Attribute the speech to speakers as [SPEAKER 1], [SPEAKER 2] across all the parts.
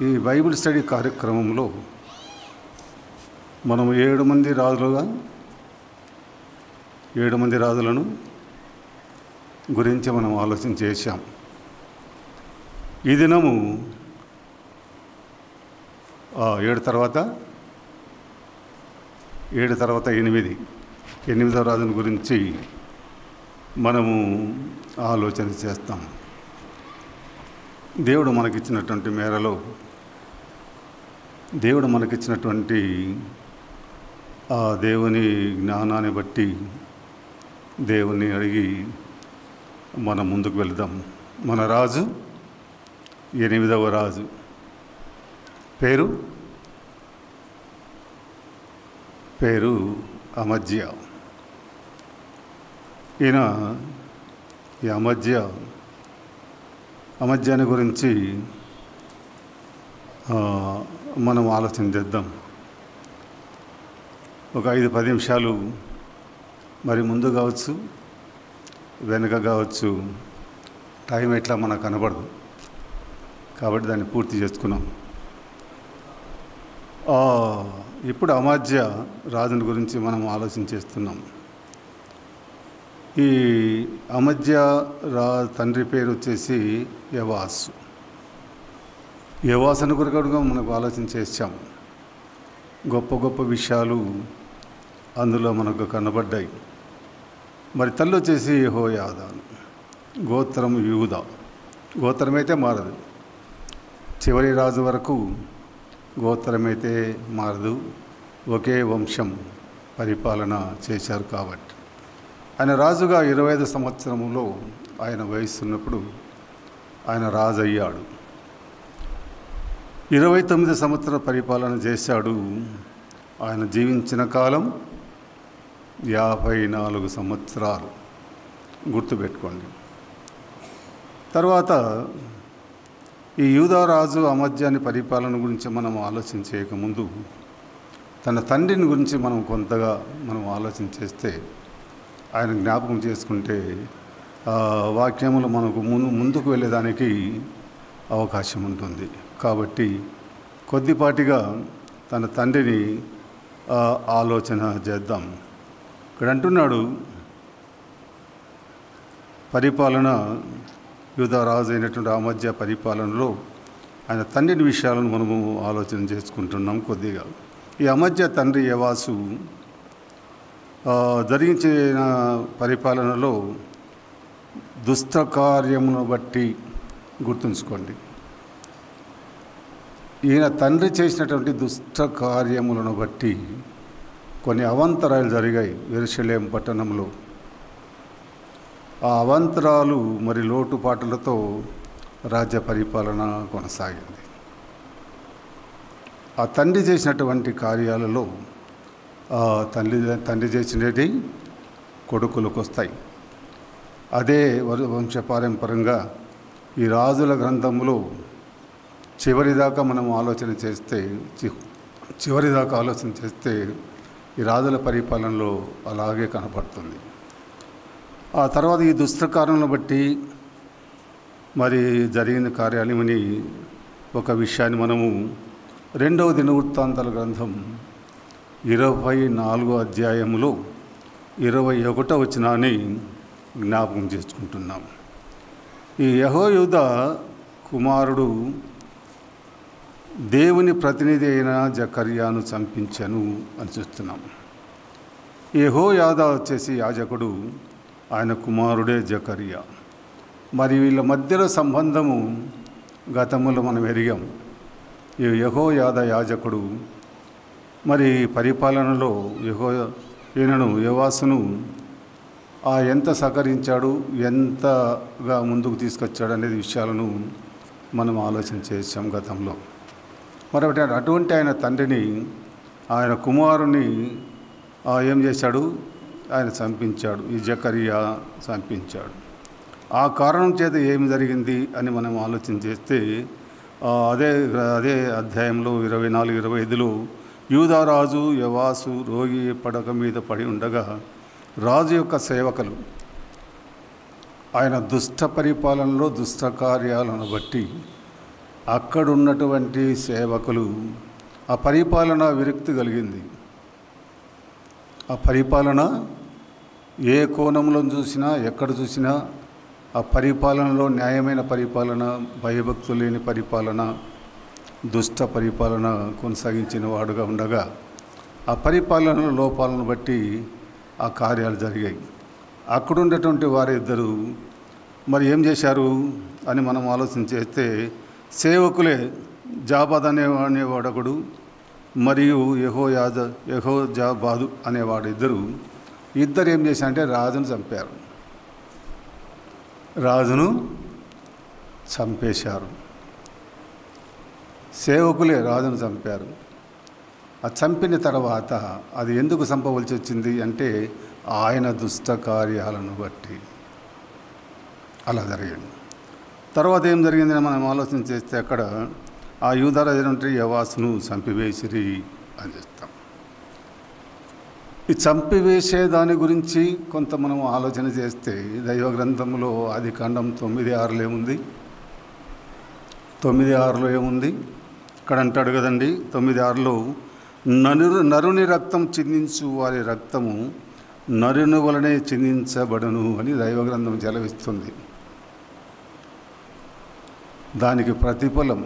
[SPEAKER 1] ఈ Bible study కార్యక్రమంలో మనం 7 మంది రాజులను గురించి మనం ఆలోచన చేశాం. ఈ దినము 7 తర్వాత 8వ రాజుని గురించి మనము ఆలోచన చేస్తాం. దేవుడు మనకిచ్చినటువంటి మేరలో దేవుడు మనకిచ్చినటువంటి ఆ దేవుని జ్ఞానాన్ని బట్టి దేవుని అడిగి మనం ముందుకు వెళదాం. మన రాజు 8వ రాజు పేరు అమజ్యా. ఈయన ఈ అమజ్యాని గురించి మనం ఆలోచన చేద్దాం. ఒక 5-10 నిమిషాలు, మరి ముందు కావచ్చు వెనుక కావచ్చు, టైం ఎట్లా మనకు కనబడదు కాబట్టి దాన్ని పూర్తి చేసుకున్నాం. ఇప్పుడు అమజ్యా రాజుని గురించి మనం ఆలోచన చేస్తున్నాం. ఈ అమజ్యా తండ్రి పేరు వచ్చేసి యవాసు. యవాసుని గురించి మనకు ఆలోచన చేశాం. గొప్ప గొప్ప విషయాలు అందులో మనకు కనబడ్డాయి. మరి తల్లి వచ్చేసి యెహోయాదా, గోత్రం యూదా. గోత్రం అయితే మారదు, చివరి రాజు వరకు గోత్రం అయితే మారదు. ఒకే వంశం పరిపాలన చేశారు కాబట్టి ఆయన రాజుగా 25 సంవత్సరంలో ఆయన వయస్సు ఉన్నప్పుడు ఆయన రాజు అయ్యాడు. 29 సంవత్సరాల పరిపాలన చేశాడు. ఆయన జీవించిన కాలం 54 సంవత్సరాలు, గుర్తుపెట్టుకోండి. తర్వాత ఈ యూదారాజు అమజ్యాని పరిపాలన గురించి మనం ఆలోచన చేయకముందు తన తండ్రిని గురించి మనం కొంతగా ఆలోచన చేస్తే, ఆయన జ్ఞాపకం చేసుకుంటే వాక్యములు మనకు ముందుకు వెళ్ళేదానికి అవకాశం ఉంటుంది. కాబట్టి కొద్దిపాటిగా తన తండ్రిని ఆలోచన చేద్దాం. ఇక్కడ అంటున్నాడు, పరిపాలన యూదారాజు అయినటువంటి అమజ్యా పరిపాలనలో ఆయన తండ్రిని విషయాలను మనము ఆలోచన చేసుకుంటున్నాం కొద్దిగా. ఈ అమజ్యా తండ్రి యవాసు జరిగించిన పరిపాలనలో దుష్ట కార్యమును బట్టి, గుర్తుంచుకోండి, ఈయన తండ్రి చేసినటువంటి దుష్ట కార్యములను బట్టి కొన్ని అవాంతరాలు జరిగాయి యెరూషలేం పట్టణంలో. ఆ అవాంతరాలు మరి లోటుపాటులతో రాజ్య పరిపాలన కొనసాగింది. ఆ తండ్రి చేసినటువంటి కార్యాలలో తండ్రి చేసినది కొడుకులకు వస్తాయి. అదే వంశపారంపరంగా ఈ రాజుల గ్రంథంలో చివరిదాకా ఆలోచన చేస్తే ఈ రాజుల పరిపాలనలో అలాగే కనపడుతుంది. ఆ తర్వాత ఈ దుష్టకారణను బట్టి మరి జరిగిన కార్యాలయమని ఒక విషయాన్ని మనము 2వ దినవృత్తాంతాల గ్రంథం 24వ అధ్యాయంలో 21వ వచనాన్ని జ్ఞాపకం చేసుకుంటున్నాం. ఈ యెహోయాదా కుమారుడు దేవుని ప్రతినిధి అయిన జకర్యాను చంపించను అని చూస్తున్నాం. యెహోయాదా వచ్చేసి యాజకుడు, ఆయన కుమారుడే జకర్యా. మరి వీళ్ళ మధ్యలో సంబంధము గతంలో మనం ఎరిగాం. ఈ యెహోయాదా యాజకుడు మరి పరిపాలనలో ఈయనను యవాసును ఎంత సహకరించాడు, ఎంతగా ముందుకు తీసుకొచ్చాడు అనేది విషయాలను మనం ఆలోచన చేసాం గతంలో. మరి అటువంటి ఆయన తండ్రిని, ఆయన కుమారుని ఏం చేశాడు? ఆయన చంపించాడు. ఈ జకర్యా చంపించాడు. ఆ కారణం చేత ఏమి జరిగింది అని మనం ఆలోచన చేస్తే అదే అధ్యాయంలో 24-25లో యూదారాజు యవాసు రోగి పడక మీద పడి ఉండగా రాజు యొక్క సేవకులు ఆయన దుష్ట పరిపాలనలో దుష్ట కార్యాలను బట్టి అక్కడున్నటువంటి సేవకులు ఆ పరిపాలన విరక్తి కలిగింది. ఆ పరిపాలన ఏ కోణంలో చూసినా, ఎక్కడ చూసినా ఆ పరిపాలనలో న్యాయమైన పరిపాలన, భయభక్తులు లేని పరిపాలన, దుష్ట పరిపాలన కొనసాగించిన వాడుగా ఉండగా ఆ పరిపాలన లోపాలను బట్టి ఆ కార్యాలు జరిగాయి. అక్కడున్నటువంటి వారిద్దరూ మరి ఏం చేశారు అని మనం ఆలోచన చేస్తే, సేవకులే జాబాద్ అనేవాడొకడు మరియు యెహోజాబాదు అనేవాడు ఇద్దరు ఏం చేశారంటే రాజును చంపారు. రాజును చంపేశారు. సేవకులే రాజును చంపారు. ఆ చంపిన తర్వాత అది ఎందుకు చంపవలసి వచ్చింది అంటే ఆయన దుష్ట కార్యాలను బట్టి అలా జరిగింది. తర్వాత ఏం జరిగిందని మనం ఆలోచన చేస్తే అక్కడ ఆ యూదారాజు యెహోవాసును చంపివేసిరి అని చెప్తాం. ఈ చంపివేసే దాని గురించి కొంత మనం ఆలోచన చేస్తే దైవ గ్రంథంలో ఆదికాండం 9:6 ఏముంది? 9:6 ఏముంది? ఇక్కడ అంటాడు కదండి, 9:6 నరుని రక్తం చిందించు వారి రక్తము నరుని వలనే చిందించబడును అని దైవ గ్రంథం సెలవిస్తుంది. దానికి ప్రతిఫలం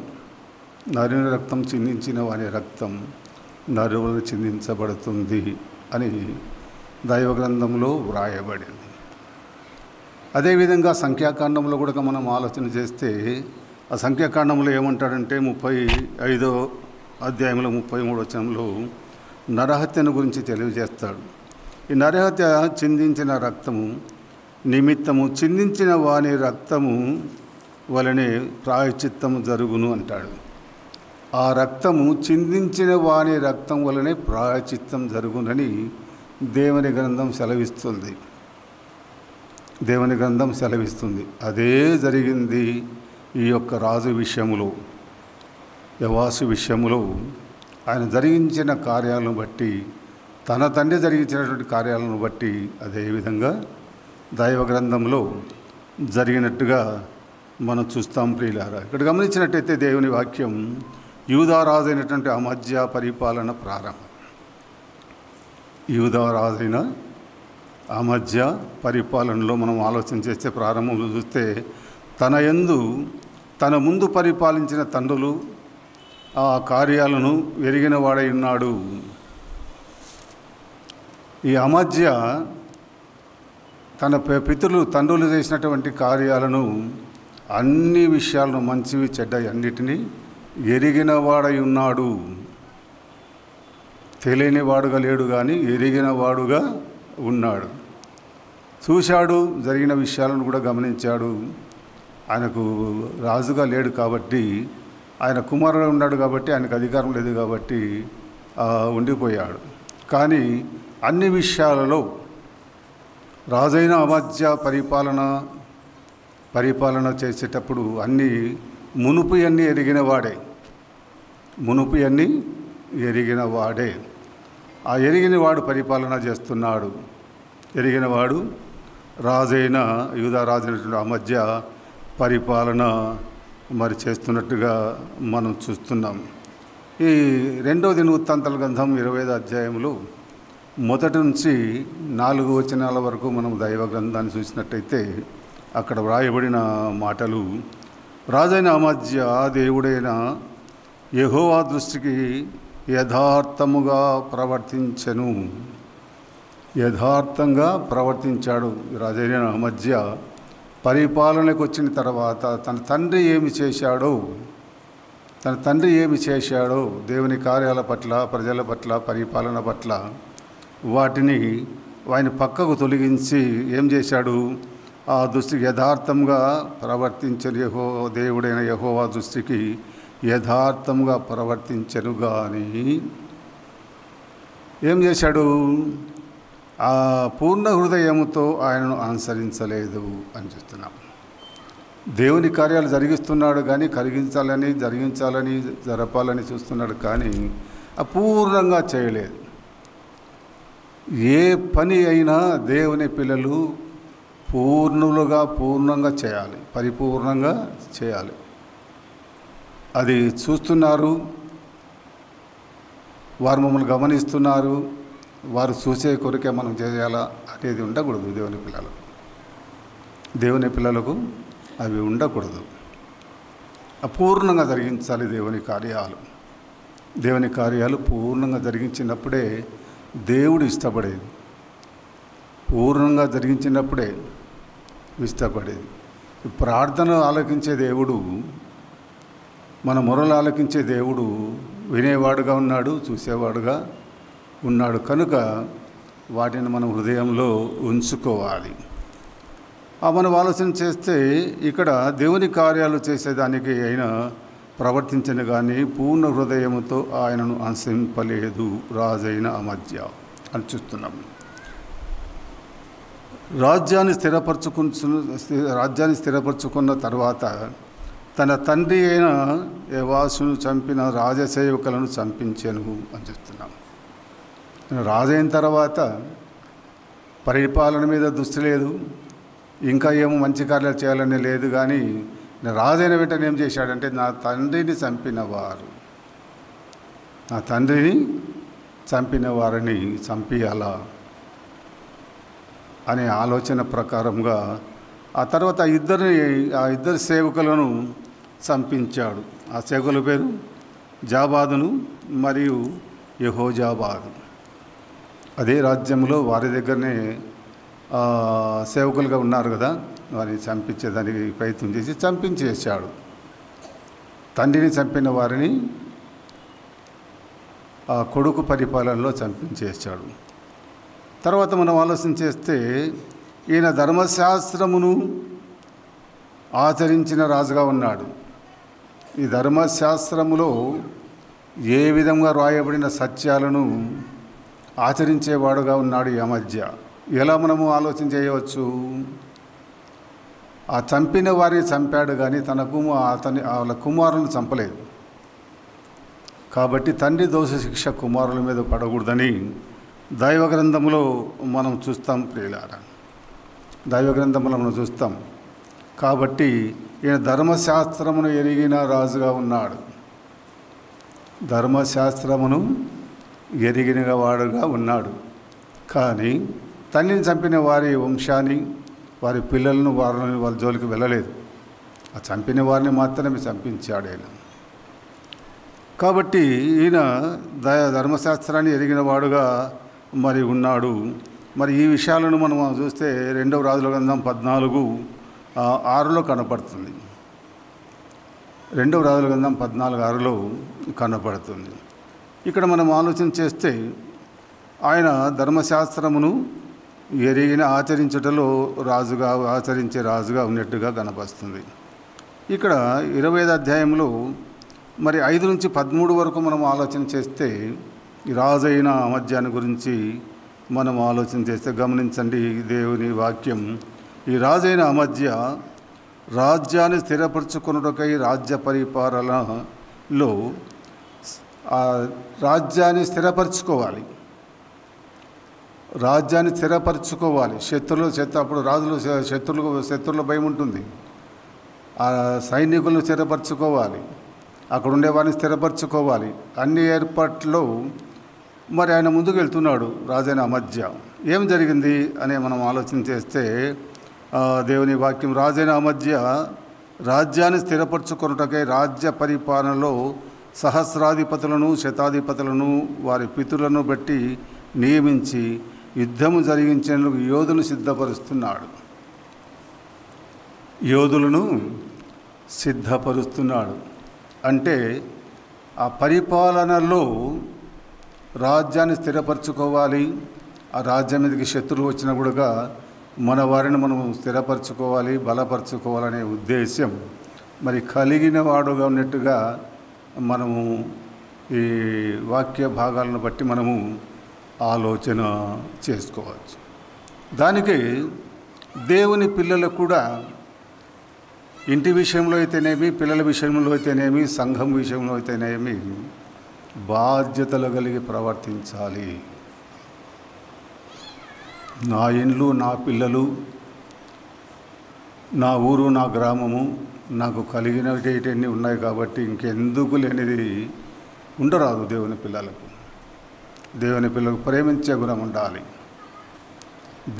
[SPEAKER 1] నరుని రక్తం చిందించిన వారి రక్తం నరువులను చిందించబడుతుంది అని దైవ గ్రంథంలో వ్రాయబడింది. అదేవిధంగా సంఖ్యాకాండంలో కూడా మనం ఆలోచన చేస్తే ఆ సంఖ్యాకాండంలో ఏమంటాడంటే 35వ అధ్యాయంలో 33వ వచనంలో నరహత్యను గురించి తెలియజేస్తాడు. ఈ నరహత్య చిందించిన రక్తము నిమిత్తము చిందించిన వాని రక్తము వలనే ప్రాయశ్చిత్తము జరుగును అంటాడు. ఆ రక్తము చిందించిన వాని రక్తం వలనే ప్రాయశ్చిత్తం జరుగునని దేవుని గ్రంథం సెలవిస్తుంది. దేవుని గ్రంథం సెలవిస్తుంది. అదే జరిగింది ఈ యొక్క రాజు విషయములో, యెహోవాసు విషయములో. ఆయన జరిగించిన కార్యాలను బట్టి, తన తండ్రి జరిగించినటువంటి కార్యాలను బట్టి అదేవిధంగా దైవ గ్రంథంలో జరిగినట్టుగా మనం చూస్తాం. ప్రియులారా, ఇక్కడ గమనించినట్టయితే దేవుని వాక్యం యూదారాజు అయినటువంటి అమజ్యా పరిపాలన ప్రారంభం. యూదారాజైన అమజ్యా పరిపాలనలో మనం ఆలోచన చేస్తే ప్రారంభంలో చూస్తే తన ముందు పరిపాలించిన తండ్రులు ఆ కార్యాలను ఎరిగిన వాడై ఉన్నాడు. ఈ అమజ్యా తన తండ్రులు చేసినటువంటి కార్యాలను, అన్ని విషయాలను, మంచివి చెడ్డవి అన్నిటినీ ఎరిగిన వాడై ఉన్నాడు. తెలియని వాడుగా లేడు కానీ ఎరిగిన వాడుగా ఉన్నాడు. చూశాడు, జరిగిన విషయాలను కూడా గమనించాడు. ఆయనకు రాజుగా లేడు కాబట్టి, ఆయన కుమారుడు ఉన్నాడు కాబట్టి, ఆయనకు అధికారం లేదు కాబట్టి ఉండిపోయాడు. కానీ అన్ని విషయాలలో రాజైన అమజ్యా పరిపాలన చేసేటప్పుడు అన్నీ మునుపు అన్నీ ఎరిగిన వాడే. ఆ ఎరిగిన వాడు పరిపాలన చేస్తున్నాడు. ఎరిగినవాడు రాజైన యూదారాజైనటువంటి అమజ్యా పరిపాలన మరి చేస్తున్నట్టుగా మనం చూస్తున్నాం. ఈ 2వ దినవృత్తాంతాల గ్రంథం 25వ అధ్యాయంలో 1 నుంచి 4 వచనాల వరకు మనం దైవ గ్రంథాన్ని చూసినట్టయితే అక్కడ వ్రాయబడిన మాటలు, రాజైన అమజ్యా దేవుడైన యెహోవా దృష్టికి యథార్థంగా ప్రవర్తించాడు. రాజైన అమజ్యా పరిపాలనకు వచ్చిన తర్వాత తన తండ్రి ఏమి చేశాడో దేవుని కార్యాల పట్ల, ప్రజల పట్ల, పరిపాలన పట్ల వాటిని ఆయన పక్కకు తొలగించి ఏం చేశాడు? ఆ దృష్టికి యథార్థంగా ప్రవర్తించని దేవుడైన యెహోవా దృష్టికి యథార్థంగా ప్రవర్తించను కానీ ఏం చేశాడు? ఆ పూర్ణ హృదయముతో ఆయనను అనుసరించలేదు అని చెప్తున్నాం. దేవుని కార్యాలు జరిగిస్తున్నాడు కానీ జరిగించాలని జరపాలని చూస్తున్నాడు కానీ అపూర్ణంగా చేయలేదు. ఏ పని అయినా దేవుని పిల్లలు పూర్ణంగా చేయాలి, పరిపూర్ణంగా చేయాలి. అది చూస్తున్నారు, వారు మమ్మల్ని గమనిస్తున్నారు, వారు చూసే కొరికే మనం చేయాలా అనేది ఉండకూడదు. దేవుని పిల్లలకు అవి ఉండకూడదు. అపూర్ణంగా జరిగించాలి దేవుని కార్యాలు పూర్ణంగా జరిగించినప్పుడే దేవుడు ఇష్టపడేది. పూర్ణంగా జరిగించినప్పుడే ఇష్టపడేది. ప్రార్థన ఆలకించే దేవుడు, మన మొరలు ఆలకించే దేవుడు వినేవాడుగా ఉన్నాడు, చూసేవాడుగా ఉన్నాడు. కనుక వాటిని మనం హృదయంలో ఉంచుకోవాలి. మనం ఆలోచన చేస్తే ఇక్కడ దేవుని కార్యాలు చేసేదానికి ఆయన ప్రవర్తించను కానీ పూర్ణ హృదయముతో ఆయనను ఆశింపలేదు రాజైన అమధ్య అని చూస్తున్నాం. రాజ్యాన్ని స్థిరపరచుకున్న తర్వాత తన తండ్రి అయిన యెహోవాషును చంపిన రాజసేవకులను చంపించెను అని చూస్తున్నాం. రాజైన తర్వాత పరిపాలన మీద దృష్టి లేదు, ఇంకా ఏమో మంచి కార్యాలు చేయాలని లేదు. కానీ రాజైన వెంటనే ఏం చేశాడంటే నా తండ్రిని చంపిన వారిని చంపియాలా అనే ఆలోచన ప్రకారంగా ఆ తర్వాత ఆ ఇద్దరు సేవకులను చంపించాడు. ఆ సేవకుల పేరు జాబాదును మరియు యెహోజాబాదు. అదే రాజ్యంలో వారి దగ్గరనే సేవకులుగా ఉన్నారు కదా, వారిని చంపించేదానికి ప్రయత్నం చేసి చంపించేశాడు. తండ్రిని చంపిన వారిని ఆ కొడుకు పరిపాలనలో చంపించేశాడు. తర్వాత మనం ఆలోచన చేస్తే ఈయన ధర్మశాస్త్రమును ఆచరించిన రాజుగా ఉన్నాడు. ఈ ధర్మశాస్త్రములో ఏ విధంగా రాయబడిన సత్యాలను ఆచరించేవాడుగా ఉన్నాడు ఈ మధ్య. ఎలా మనము ఆలోచన చేయవచ్చు? ఆ చంపిన వారిని చంపాడు కానీ వాళ్ళ కుమారులను చంపలేదు. కాబట్టి తండ్రి దోష శిక్ష కుమారుల మీద పడకూడదని దైవ గ్రంథంలో మనం చూస్తాం. ప్రియులారా, దైవ గ్రంథంలో మనం చూస్తాం. కాబట్టి ఈయన ధర్మశాస్త్రమును ఎరిగిన రాజుగా ఉన్నాడు. ధర్మశాస్త్రమును ఎరిగిన వాడుగా ఉన్నాడు. కానీ తండ్రిని చంపిన వారి వంశాన్ని, వారి పిల్లలను వాళ్ళ జోలికి వెళ్ళలేదు. ఆ చంపిన వారిని మాత్రమే చంపించాడు ఆయన. కాబట్టి ఈయన ధర్మశాస్త్రాన్ని ఎరిగిన వాడుగా మరి ఉన్నాడు. మరి ఈ విషయాలను మనం చూస్తే 2వ రాజుల గ్రంథం 14:6 కనపడుతుంది. 2వ రాజుల గ్రంథం 14:6 కనపడుతుంది. ఇక్కడ మనం ఆలోచన చేస్తే ఆయన ధర్మశాస్త్రమును ఆచరించటంలో ఆచరించే రాజుగా ఉన్నట్టుగా కనపడుతుంది. ఇక్కడ 25వ అధ్యాయంలో మరి 5 నుంచి 13 వరకు మనం ఆలోచన చేస్తే ఈ రాజైన అమధ్యాన్ని గురించి మనం ఆలోచన చేస్తే గమనించండి దేవుని వాక్యం. ఈ రాజైన అమధ్య రాజ్యాన్ని స్థిరపరచుకున్నకై రాజ్య పరిపాలనలో రాజ్యాన్ని స్థిరపరచుకోవాలి. అప్పుడు రాజులు శత్రువుల భయం ఉంటుంది. ఆ సైనికులను స్థిరపరచుకోవాలి, అక్కడ ఉండేవారిని స్థిరపరచుకోవాలి. అన్ని ఏర్పాట్లు మరి ఆయన ముందుకు వెళ్తున్నాడు రాజైన అమధ్య. ఏం జరిగింది అనే మనం ఆలోచన చేస్తే దేవుని వాక్యం రాజైన అమధ్య రాజ్యాన్ని స్థిరపరచుకొనుటకై రాజ్య పరిపాలనలో సహస్రాధిపతులను శతాధిపతులను వారి పితరులను బట్టి నియమించి యుద్ధము జరిగించేందుకు యోధులను సిద్ధపరుస్తున్నాడు. అంటే ఆ పరిపాలనలో రాజ్యాన్ని స్థిరపరచుకోవాలి. ఆ రాజ్యం మీదకి శత్రువు వచ్చినా కూడా మన వారిని మనం స్థిరపరచుకోవాలి, బలపరచుకోవాలనే ఉద్దేశం మరి కలిగిన వాడుగా ఉన్నట్టుగా మనము ఈ వాక్య భాగాలను బట్టి మనము ఆలోచన చేసుకోవచ్చు. దానికి దేవుని పిల్లలు కూడా ఇంటి విషయంలో అయితేనేమి, పిల్లల విషయంలో అయితేనేమి, సంఘం విషయంలో అయితేనేమి బాధ్యతలు కలిగి ప్రవర్తించాలి. నా ఇండ్లు, నా పిల్లలు నా ఊరు, నా గ్రామము, నాకు కలిగినవి ఉన్నాయి కాబట్టి ఇంకెందుకు లేనిది ఉండరాదు. దేవుని పిల్లలకు ప్రేమించే గుణం ఉండాలి.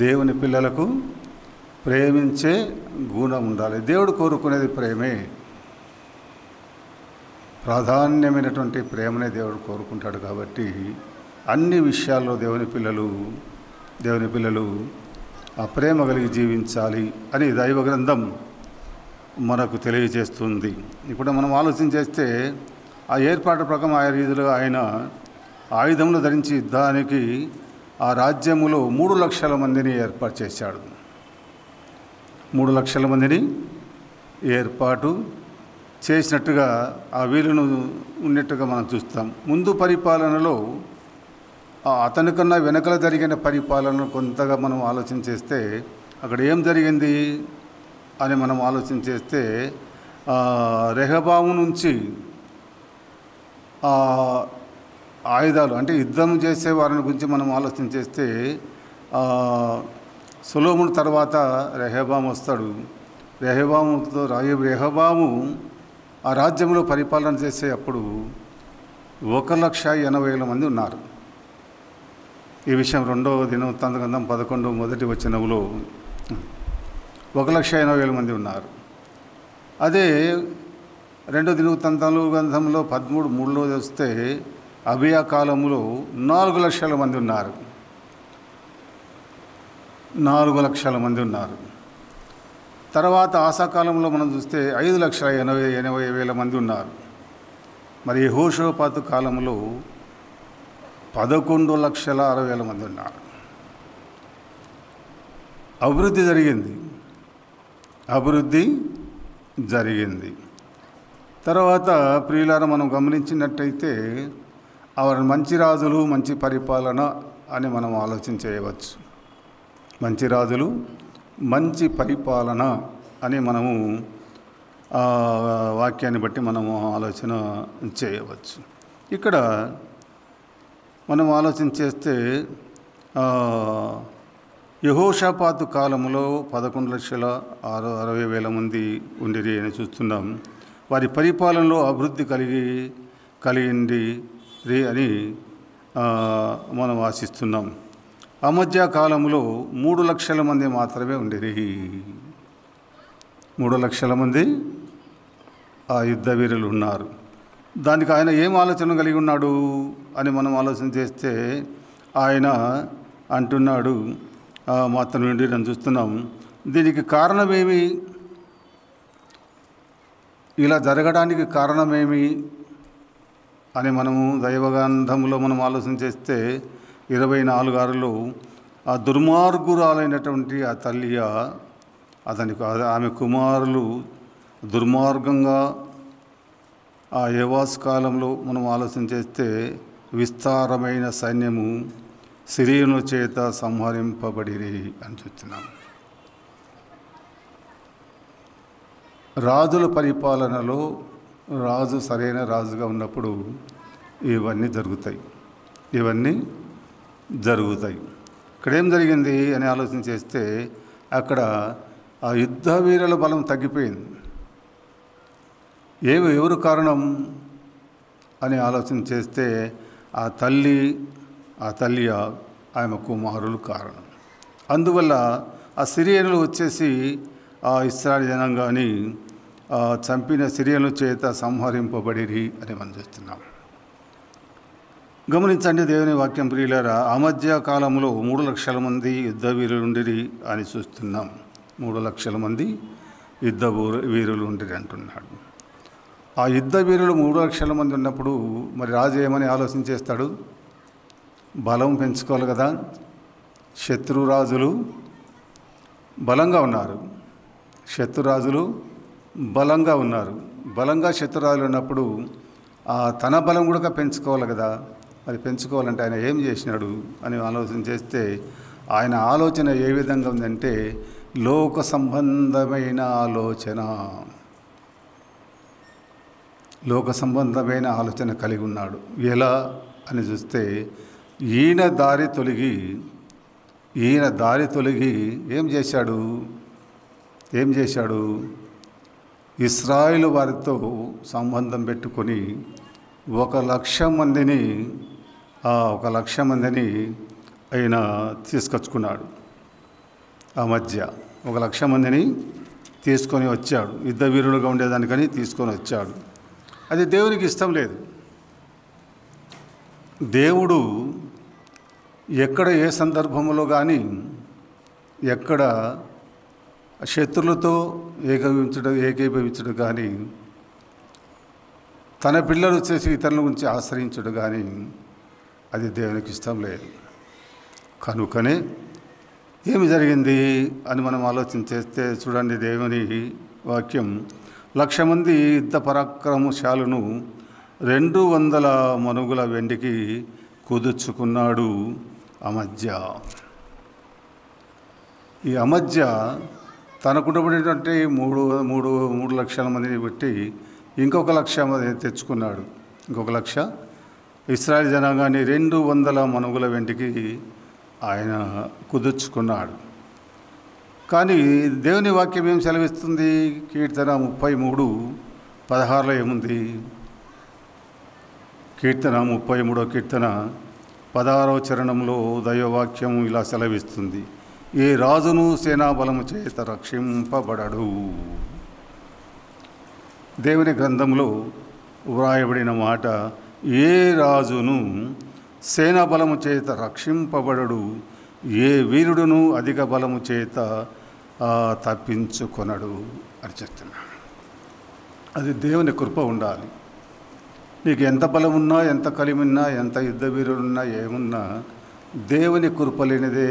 [SPEAKER 1] దేవుని పిల్లలకు ప్రేమించే గుణం ఉండాలి. దేవుడు కోరుకునేది ప్రేమే. ప్రాధాన్యమైనటువంటి ప్రేమనే దేవుడు కోరుకుంటాడు. కాబట్టి అన్ని విషయాల్లో దేవుని పిల్లలు ఆ ప్రేమ కలిగి జీవించాలి అని దైవ గ్రంథం మనకు తెలియజేస్తుంది. ఇప్పుడు మనం ఆలోచన చేస్తే ఆ ఏర్పాటు ప్రకారం ఆయా రీతిలో ఆయన ఆయుధములు ధరించి యుద్ధానికి ఆ రాజ్యములో 3 లక్షల మందిని ఏర్పాటు చేశాడు. 3 లక్షల మందిని ఏర్పాటు చేసినట్టుగా ఆ వీలును ఉన్నట్టుగా మనం చూస్తాం. ముందు పరిపాలనలో అతనికన్నా వెనకల జరిగిన పరిపాలన కొంతగా మనం ఆలోచన చేస్తే అక్కడ ఏం జరిగింది అని మనం ఆలోచన చేస్తే రెహబాము నుంచి ఆయుధాలు అంటే యుద్ధం చేసే వారిని గురించి మనం ఆలోచన చేస్తే సొలొమోను తర్వాత రెహబాము వస్తాడు. రెహబాము ఆ రాజ్యంలో పరిపాలన చేసే అప్పుడు 1,80,000 మంది ఉన్నారు. ఈ విషయం 2వ దినవృత్తాంత గ్రంథం 11 మొదటి వచనంలో 1,80,000 మంది ఉన్నారు. అదే 2వ దినవృత్తాంతాలు గ్రంథంలో 13:3లో చూస్తే అబియా కాలంలో 4 లక్షల మంది ఉన్నారు. 4 లక్షల మంది ఉన్నారు. తర్వాత ఆశాకాలంలో మనం చూస్తే 5,80,000 మంది ఉన్నారు. మరి యెహోషాపాతు కాలంలో 11,60,000 మంది ఉన్నారు. అభివృద్ధి జరిగింది. తర్వాత ప్రియులారా మనం గమనించినట్టయితే వారు మంచి రాజులు, మంచి పరిపాలన అని మనం ఆలోచన చేయవచ్చు. మంచి రాజులు, మంచి పరిపాలన అని మనము వాక్యాన్ని బట్టి మనము ఆలోచన చేయవచ్చు. ఇక్కడ మనం ఆలోచన చేస్తే యెహోషాపాతు కాలంలో 11,60,000 మంది ఉండిరి అని చూస్తున్నాం. వారి పరిపాలనలో అభివృద్ధి కలిగింది అని మనం ఆశిస్తున్నాం. అమధ్య కాలంలో 3 లక్షల మంది మాత్రమే ఉండిరి. 3 లక్షల మంది ఆ యుద్ధ వీరులు ఉన్నారు. దానికి ఆయన ఏం ఆలోచన కలిగి ఉన్నాడు అని మనం ఆలోచన చేస్తే ఆయన అంటున్నాడు, మాత్రం నుండి నన్ను చూస్తున్నాం. దీనికి కారణమేమి, ఇలా జరగడానికి కారణమేమి అని మనము దైవగ్రంథంలో మనం ఆలోచన చేస్తే 24:6లో ఆ దుర్మార్గురాలైనటువంటి ఆ తల్లి ఆమె కుమారులు దుర్మార్గంగా ఆ యెహోవాషు కాలంలో మనం ఆలోచన చేస్తే విస్తారమైన సైన్యము సిరియను చేత సంహరింపబడిరి అని చూస్తున్నాం. రాజుల పరిపాలనలో రాజు సరైన రాజుగా ఉన్నప్పుడు ఇవన్నీ జరుగుతాయి. ఇక్కడ ఏం జరిగింది అని ఆలోచన చేస్తే అక్కడ ఆ యుద్ధ వీరుల బలం తగ్గిపోయింది. ఎవరు కారణం అని ఆలోచన చేస్తే ఆ తల్లి ఆమె కుమారులు కారణం. అందువల్ల ఆ సిరియనులు వచ్చేసి ఆ ఇశ్రాయేలు జనాంగాన్ని చంపిన సిరియనుల చేత సంహరింపబడిరి అని మనం చూస్తున్నాం. గమనించండి దేవుని వాక్యం ప్రియులారా, ఆ మధ్య కాలంలో 3 లక్షల మంది యుద్ధ వీరులు ఉండిరి అని చూస్తున్నాం. 3 లక్షల మంది యుద్ధ వీరులు ఉండిరి అంటున్నాడు. ఆ యుద్ధ వీరులు 3 లక్షల మంది ఉన్నప్పుడు మరి రాజు ఏమని ఆలోచన చేస్తాడు? బలం పెంచుకోవాలి కదా. శత్రురాజులు బలంగా ఉన్నారు. బలంగా శత్రురాజులు ఉన్నప్పుడు తన బలం కూడా పెంచుకోవాలి కదా. మరి పెంచుకోవాలంటే ఆయన ఏం చేసినాడు అని ఆలోచన చేస్తే ఆయన ఆలోచన ఏ విధంగా ఉందంటే లోక సంబంధమైన ఆలోచన కలిగి ఉన్నాడు. ఎలా అని చూస్తే ఈయన దారి తొలగి ఏం చేశాడు? ఏం చేశాడు? ఇశ్రాయేలు వారితో సంబంధం పెట్టుకొని 1,00,000 మందిని 1,00,000 మందిని ఆయన తీసుకొచ్చుకున్నాడు. ఆ మధ్య 1,00,000 మందిని తీసుకొని వచ్చాడు. యుద్ధ వీరులుగా ఉండేదానికని తీసుకొని వచ్చాడు. అది దేవునికి ఇష్టం లేదు. దేవుడు ఎక్కడ ఏ సందర్భంలో కానీ ఎక్కడ శత్రులతో ఏకీభవించడు కానీ తన పిల్లలు చేసి ఇతరుల గురించి ఆశ్రయించడు కానీ అది దేవునికి ఇష్టం లేదు. కనుకనే ఏమి జరిగింది అని మనం ఆలోచన చేస్తే చూడండి, దేవుని వాక్యం 1,00,000 మంది యుద్ధ పరాక్రమశాలను 200 మనుగుల వెండికి కుదుర్చుకున్నాడు అమజ్యా. ఈ అమజ్యా తనకున్నటువంటి 3 లక్షల మందిని పెట్టి ఇంకొక 1,00,000 మందిని తెచ్చుకున్నాడు. ఇంకొక 1,00,000 ఇశ్రాయేల్ జనాంగాన్ని 200 మనుగుల వెండికి ఆయన కుదుర్చుకున్నాడు. కానీ దేవుని వాక్యం ఏం సెలవిస్తుంది? కీర్తన 33:16 ఏముంది? కీర్తన 33వ కీర్తన 16వ చరణంలో దైవవాక్యం ఇలా సెలవిస్తుంది, ఏ రాజును సేనాబలము చేత రక్షింపబడడు. దేవుని గ్రంథంలో వ్రాయబడిన మాట, ఏ రాజును సేనాబలము చేత రక్షింపబడడు, ఏ వీరుడును అధిక బలము చేత తప్పించుకొనడు అని చెప్తున్నాడు. అది దేవుని కృప ఉండాలి. నీకు ఎంత బలం ఉన్నా, ఎంత కలిమున్నా, ఎంత యుద్ధ వీరులున్నా, ఏమున్నా దేవుని కృప లేనిదే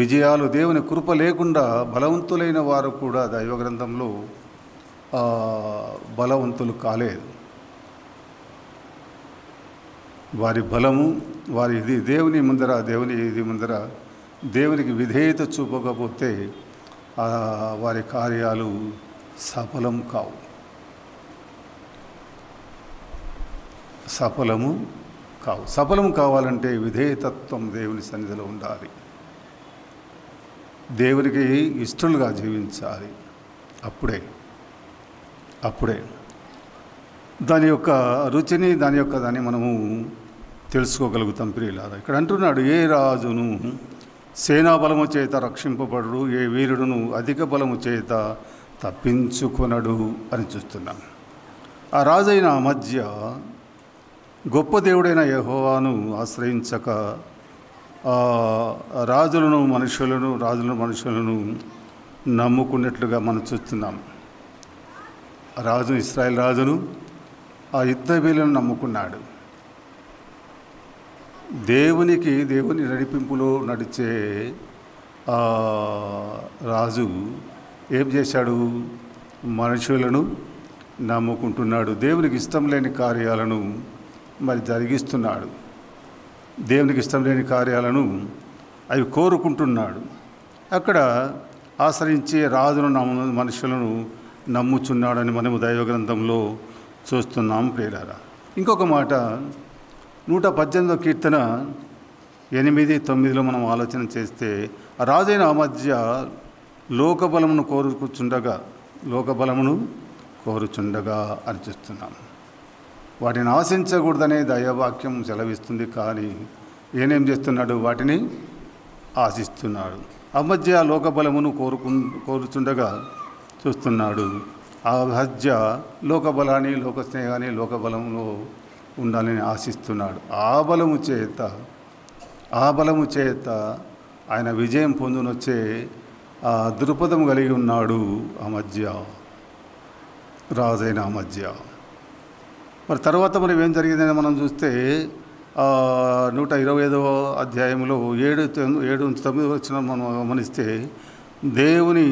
[SPEAKER 1] విజయాలు. దేవుని కృప లేకుండా బలవంతులైన వారు కూడా దైవ గ్రంథంలో బలవంతులు కాలేదు. వారి బలము, వారి ఇది దేవుని ముందర, దేవునికి విధేయత చూపకపోతే వారి కార్యాలు సఫలం కావు. సఫలము కావాలంటే విధేయతత్వం దేవుని సన్నిధిలో ఉండాలి. దేవునికి ఇష్టలుగా జీవించాలి. అప్పుడే దాని యొక్క రుచిని, దాన్ని మనము తెలుసుకోగలుగుతాం. ప్రియులారా, ఇక్కడ అంటున్నాడు, ఏ రాజును సేనాబలము చేత రక్షింపబడు, ఏ వీరుడును అధిక బలము చేత తప్పించుకొనడు అని చూస్తున్నాం. ఆ రాజైన అమజ్య గొప్ప దేవుడైన యెహోవాను ఆశ్రయించక రాజులను మనుషులను నమ్ముకున్నట్లుగా మనం చూస్తున్నాం. ఇశ్రాయేల్ రాజును ఆ యుద్ధ వీరులను నమ్ముకున్నాడు. దేవుని నడిపింపులో నడిచే రాజు ఏం చేశాడు? మనుషులను నమ్ముకుంటున్నాడు. దేవునికి ఇష్టం లేని కార్యాలను మరి జరిగిస్తున్నాడు. దేవునికి ఇష్టం లేని కార్యాలను అవి కోరుకుంటున్నాడు. అక్కడ ఆశ్రయించే రాజును మనుషులను నమ్ముచున్నాడని మనము దైవ గ్రంథంలో చూస్తున్నాం. ప్రియులారా, ఇంకొక మాట 118వ కీర్తన 8-9లో మనం ఆలోచన చేస్తే, రాజైన అమజ్య లోకబలమును కోరుచుండగా అని చూస్తున్నాం. వాటిని ఆశించకూడదనే దైవవాక్యం సెలవిస్తుంది. కానీ ఏనేం చేస్తున్నాడు? వాటిని ఆశిస్తున్నాడు. అమజ్య లోకబలమును కోరుచుండగా చూస్తున్నాడు. అమజ్య లోకబలాన్ని, లోకస్నేహాన్ని, లోకబలంలో ఉండాలని ఆశిస్తున్నాడు. ఆ బలము చేత ఆయన విజయం పొందునొచ్చే దృక్పథం కలిగి ఉన్నాడు రాజైన అమజ్య. మరి తర్వాత మనం ఏం జరిగిందని మనం చూస్తే 125వ అధ్యాయంలో 7-9 వచ్చిన మనం గమనిస్తే, దేవుని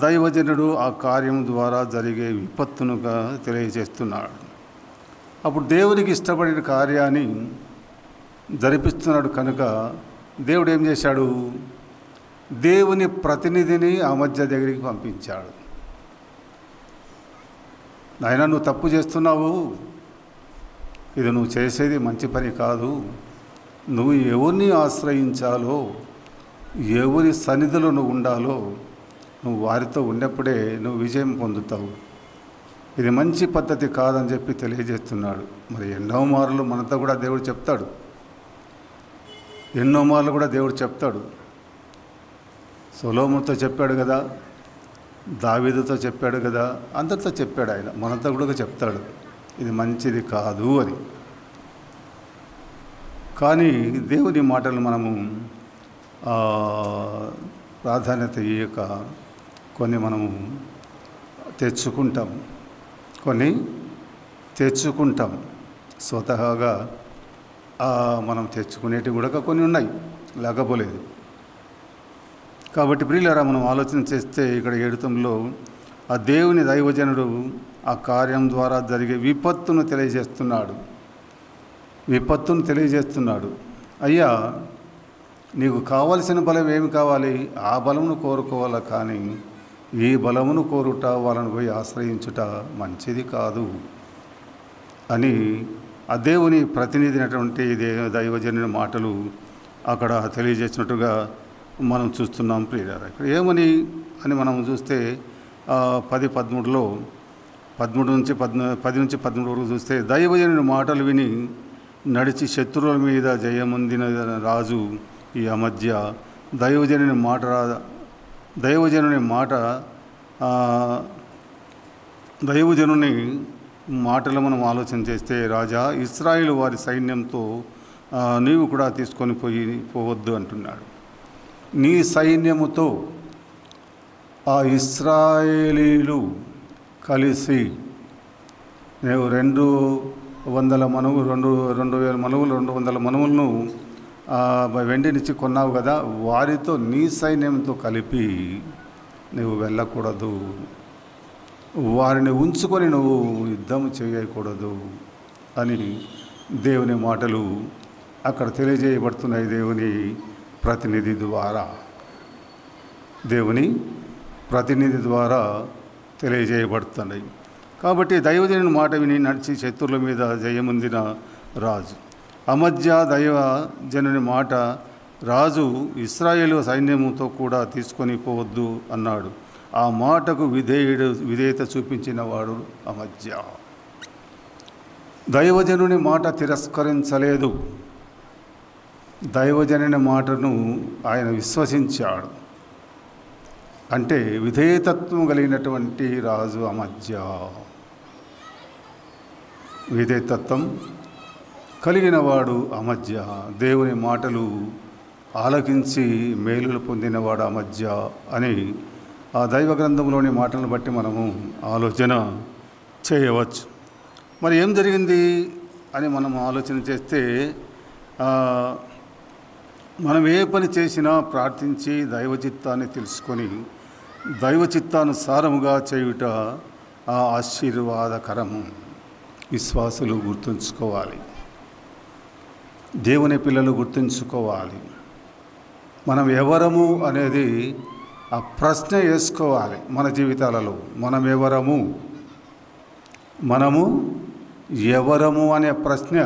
[SPEAKER 1] దైవజనుడు ఆ కార్యం ద్వారా జరిగే విపత్తునుగా తెలియజేస్తున్నాడు. అప్పుడు దేవునికి ఇష్టపడిన కార్యాన్ని జరిపిస్తున్నాడు. కనుక దేవుడు ఏం చేశాడు? దేవుని ప్రతినిధిని అమజ్య దగ్గరికి పంపించాడు. నాయనా, నువ్వు తప్పు చేస్తున్నావు, ఇది నువ్వు చేసేది మంచి పని కాదు. నువ్వు ఎవరిని ఆశ్రయించాలో, ఎవరి సన్నిధిలో నువ్వు ఉండాలో, నువ్వు వారితో ఉన్నప్పుడే నువ్వు విజయం పొందుతావు. ఇది మంచి పద్ధతి కాదని చెప్పి తెలియజేస్తున్నాడు. మరి ఎన్నో మార్లు మనతో కూడా దేవుడు చెప్తాడు, ఎన్నో మార్లు కూడా దేవుడు చెప్తాడు. సొలొమోనుతో చెప్పాడు కదా, దావీదుతో చెప్పాడు కదా, అందరితో చెప్పాడు. ఆయన మనతో కూడా చెప్తాడు ఇది మంచిది కాదు అని. కానీ దేవుని మాటలు మనము ప్రాధాన్యత ఇయ్యక కొన్ని మనము తెచ్చుకుంటాం. స్వతహాగా మనం తెచ్చుకునేటివి కూడా కొన్ని ఉన్నాయి, లేకపోలేదు. కాబట్టి ప్రియులారా, మనం ఆలోచన చేస్తే ఇక్కడ 7 ఆ దేవుని దైవజనుడు ఆ కార్యం ద్వారా జరిగే విపత్తును తెలియజేస్తున్నాడు. అయ్యా, నీకు కావలసిన బలం ఏమి కావాలి? ఆ బలమును కోరుకోవాలి, కానీ ఈ బలమును కోరుట, వాళ్ళని పోయి ఆశ్రయించుట మంచిది కాదు అని ఆ దేవుని ప్రతినిధి అయినటువంటి దైవజనుని మాటలు అక్కడ తెలియజేసినట్టుగా మనం చూస్తున్నాం ప్రియులారా. ఇక్కడ ఏమని అని మనం చూస్తే 10-13 వరకు చూస్తే, దైవజనుని మాటలు విని నడిచి శత్రువుల మీద జయముందిన రాజు ఈ అమధ్య దైవజనుని మాటలు మనం ఆలోచన చేస్తే, రాజా, ఇశ్రాయేలు వారి సైన్యంతో నీవు కూడా తీసుకొని పోవద్దు అంటున్నాడు. నీ సైన్యముతో ఆ ఇశ్రాయేలీలు కలిసి నీవు 200 మనువులు 2,000 మనువులు 200 మనువులను వెండినిచ్చి కొన్నావు కదా, వారితో నీ సైన్యంతో కలిపి నువ్వు వెళ్ళకూడదు, వారిని ఉంచుకొని నువ్వు యుద్ధం చేయకూడదు అని దేవుని మాటలు అక్కడ తెలియజేయబడుతున్నాయి. దేవుని ప్రతినిధి ద్వారా తెలియజేయబడుతున్నాయి. కాబట్టి దైవజనుని మాట విని నడిచి శత్రువుల మీద జయముందిన రాజు అమధ్య దైవజనుని మాట రాజు ఇశ్రాయేలు సైన్యముతో కూడా తీసుకొని పోవద్దు అన్నాడు. ఆ మాటకు విధేయత చూపించిన వాడు అమధ్య. దైవజనుని మాట తిరస్కరించలేదు, దైవజనుని మాటను ఆయన విశ్వసించాడు. అంటే విధేయతత్వం కలిగినటువంటి రాజు అమధ్య. విధేయతత్వం కలిగిన వాడు అమధ్య. దేవుని మాటలు ఆలకించి మేలులు పొందినవాడు అమధ్య అని ఆ దైవ గ్రంథంలోని మాటలను బట్టి మనము ఆలోచన చేయవచ్చు. మరి ఏం జరిగింది అని మనం ఆలోచన చేస్తే, మనం ఏ పని చేసినా ప్రార్థించి దైవ చిత్తాన్ని తెలుసుకొని దైవ చిత్తానుసారముగా చేయుట ఆ ఆశీర్వాదకరము. విశ్వాసులు గుర్తుంచుకోవాలి, దేవుని పిల్లలు గుర్తుంచుకోవాలి. మనం ఎవరము అనేది ఆ ప్రశ్న వేసుకోవాలి మన జీవితాలలో. మనము ఎవరము అనే ప్రశ్న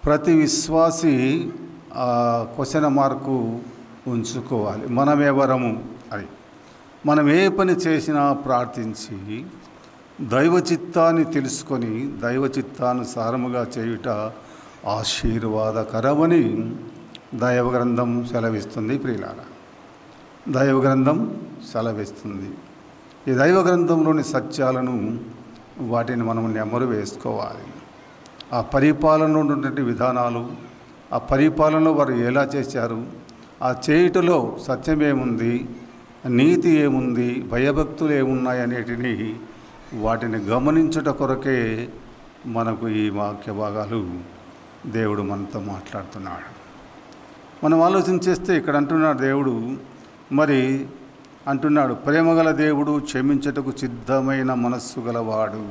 [SPEAKER 1] ప్రతి విశ్వాసి క్వశ్చన్ మార్కు ఉంచుకోవాలి. మనం ఎవరము అని. మనం ఏ పని చేసినా ప్రార్థించి దైవ చిత్తాన్ని తెలుసుకొని దైవ చిత్తానుసారముగా చేయుట ఆశీర్వాదకరమని దైవ గ్రంథం సెలవిస్తుంది. ప్రియులారా, దైవ గ్రంథం సెలవిస్తుంది. ఈ దైవ గ్రంథంలోని సత్యాలను వాటిని మనం నెమరు వేసుకోవాలి. ఆ పరిపాలనలో ఉన్నటువంటి విధానాలు, ఆ పరిపాలనలో వారు ఎలా చేశారు, ఆ చేయుటలో సత్యం ఏముంది, నీతి ఏముంది, భయభక్తులు ఏమున్నాయి అనేటిని వాటిని గమనించుట కొరకే మనకు ఈ వాక్య భాగాలు దేవుడు మనతో మాట్లాడుతున్నాడు. మనం ఆలోచన చేస్తే ఇక్కడ అంటున్నాడు దేవుడు, మరి అంటున్నాడు, ప్రేమగల దేవుడు, క్షమించటకు సిద్ధమైన మనస్సు గలవాడు.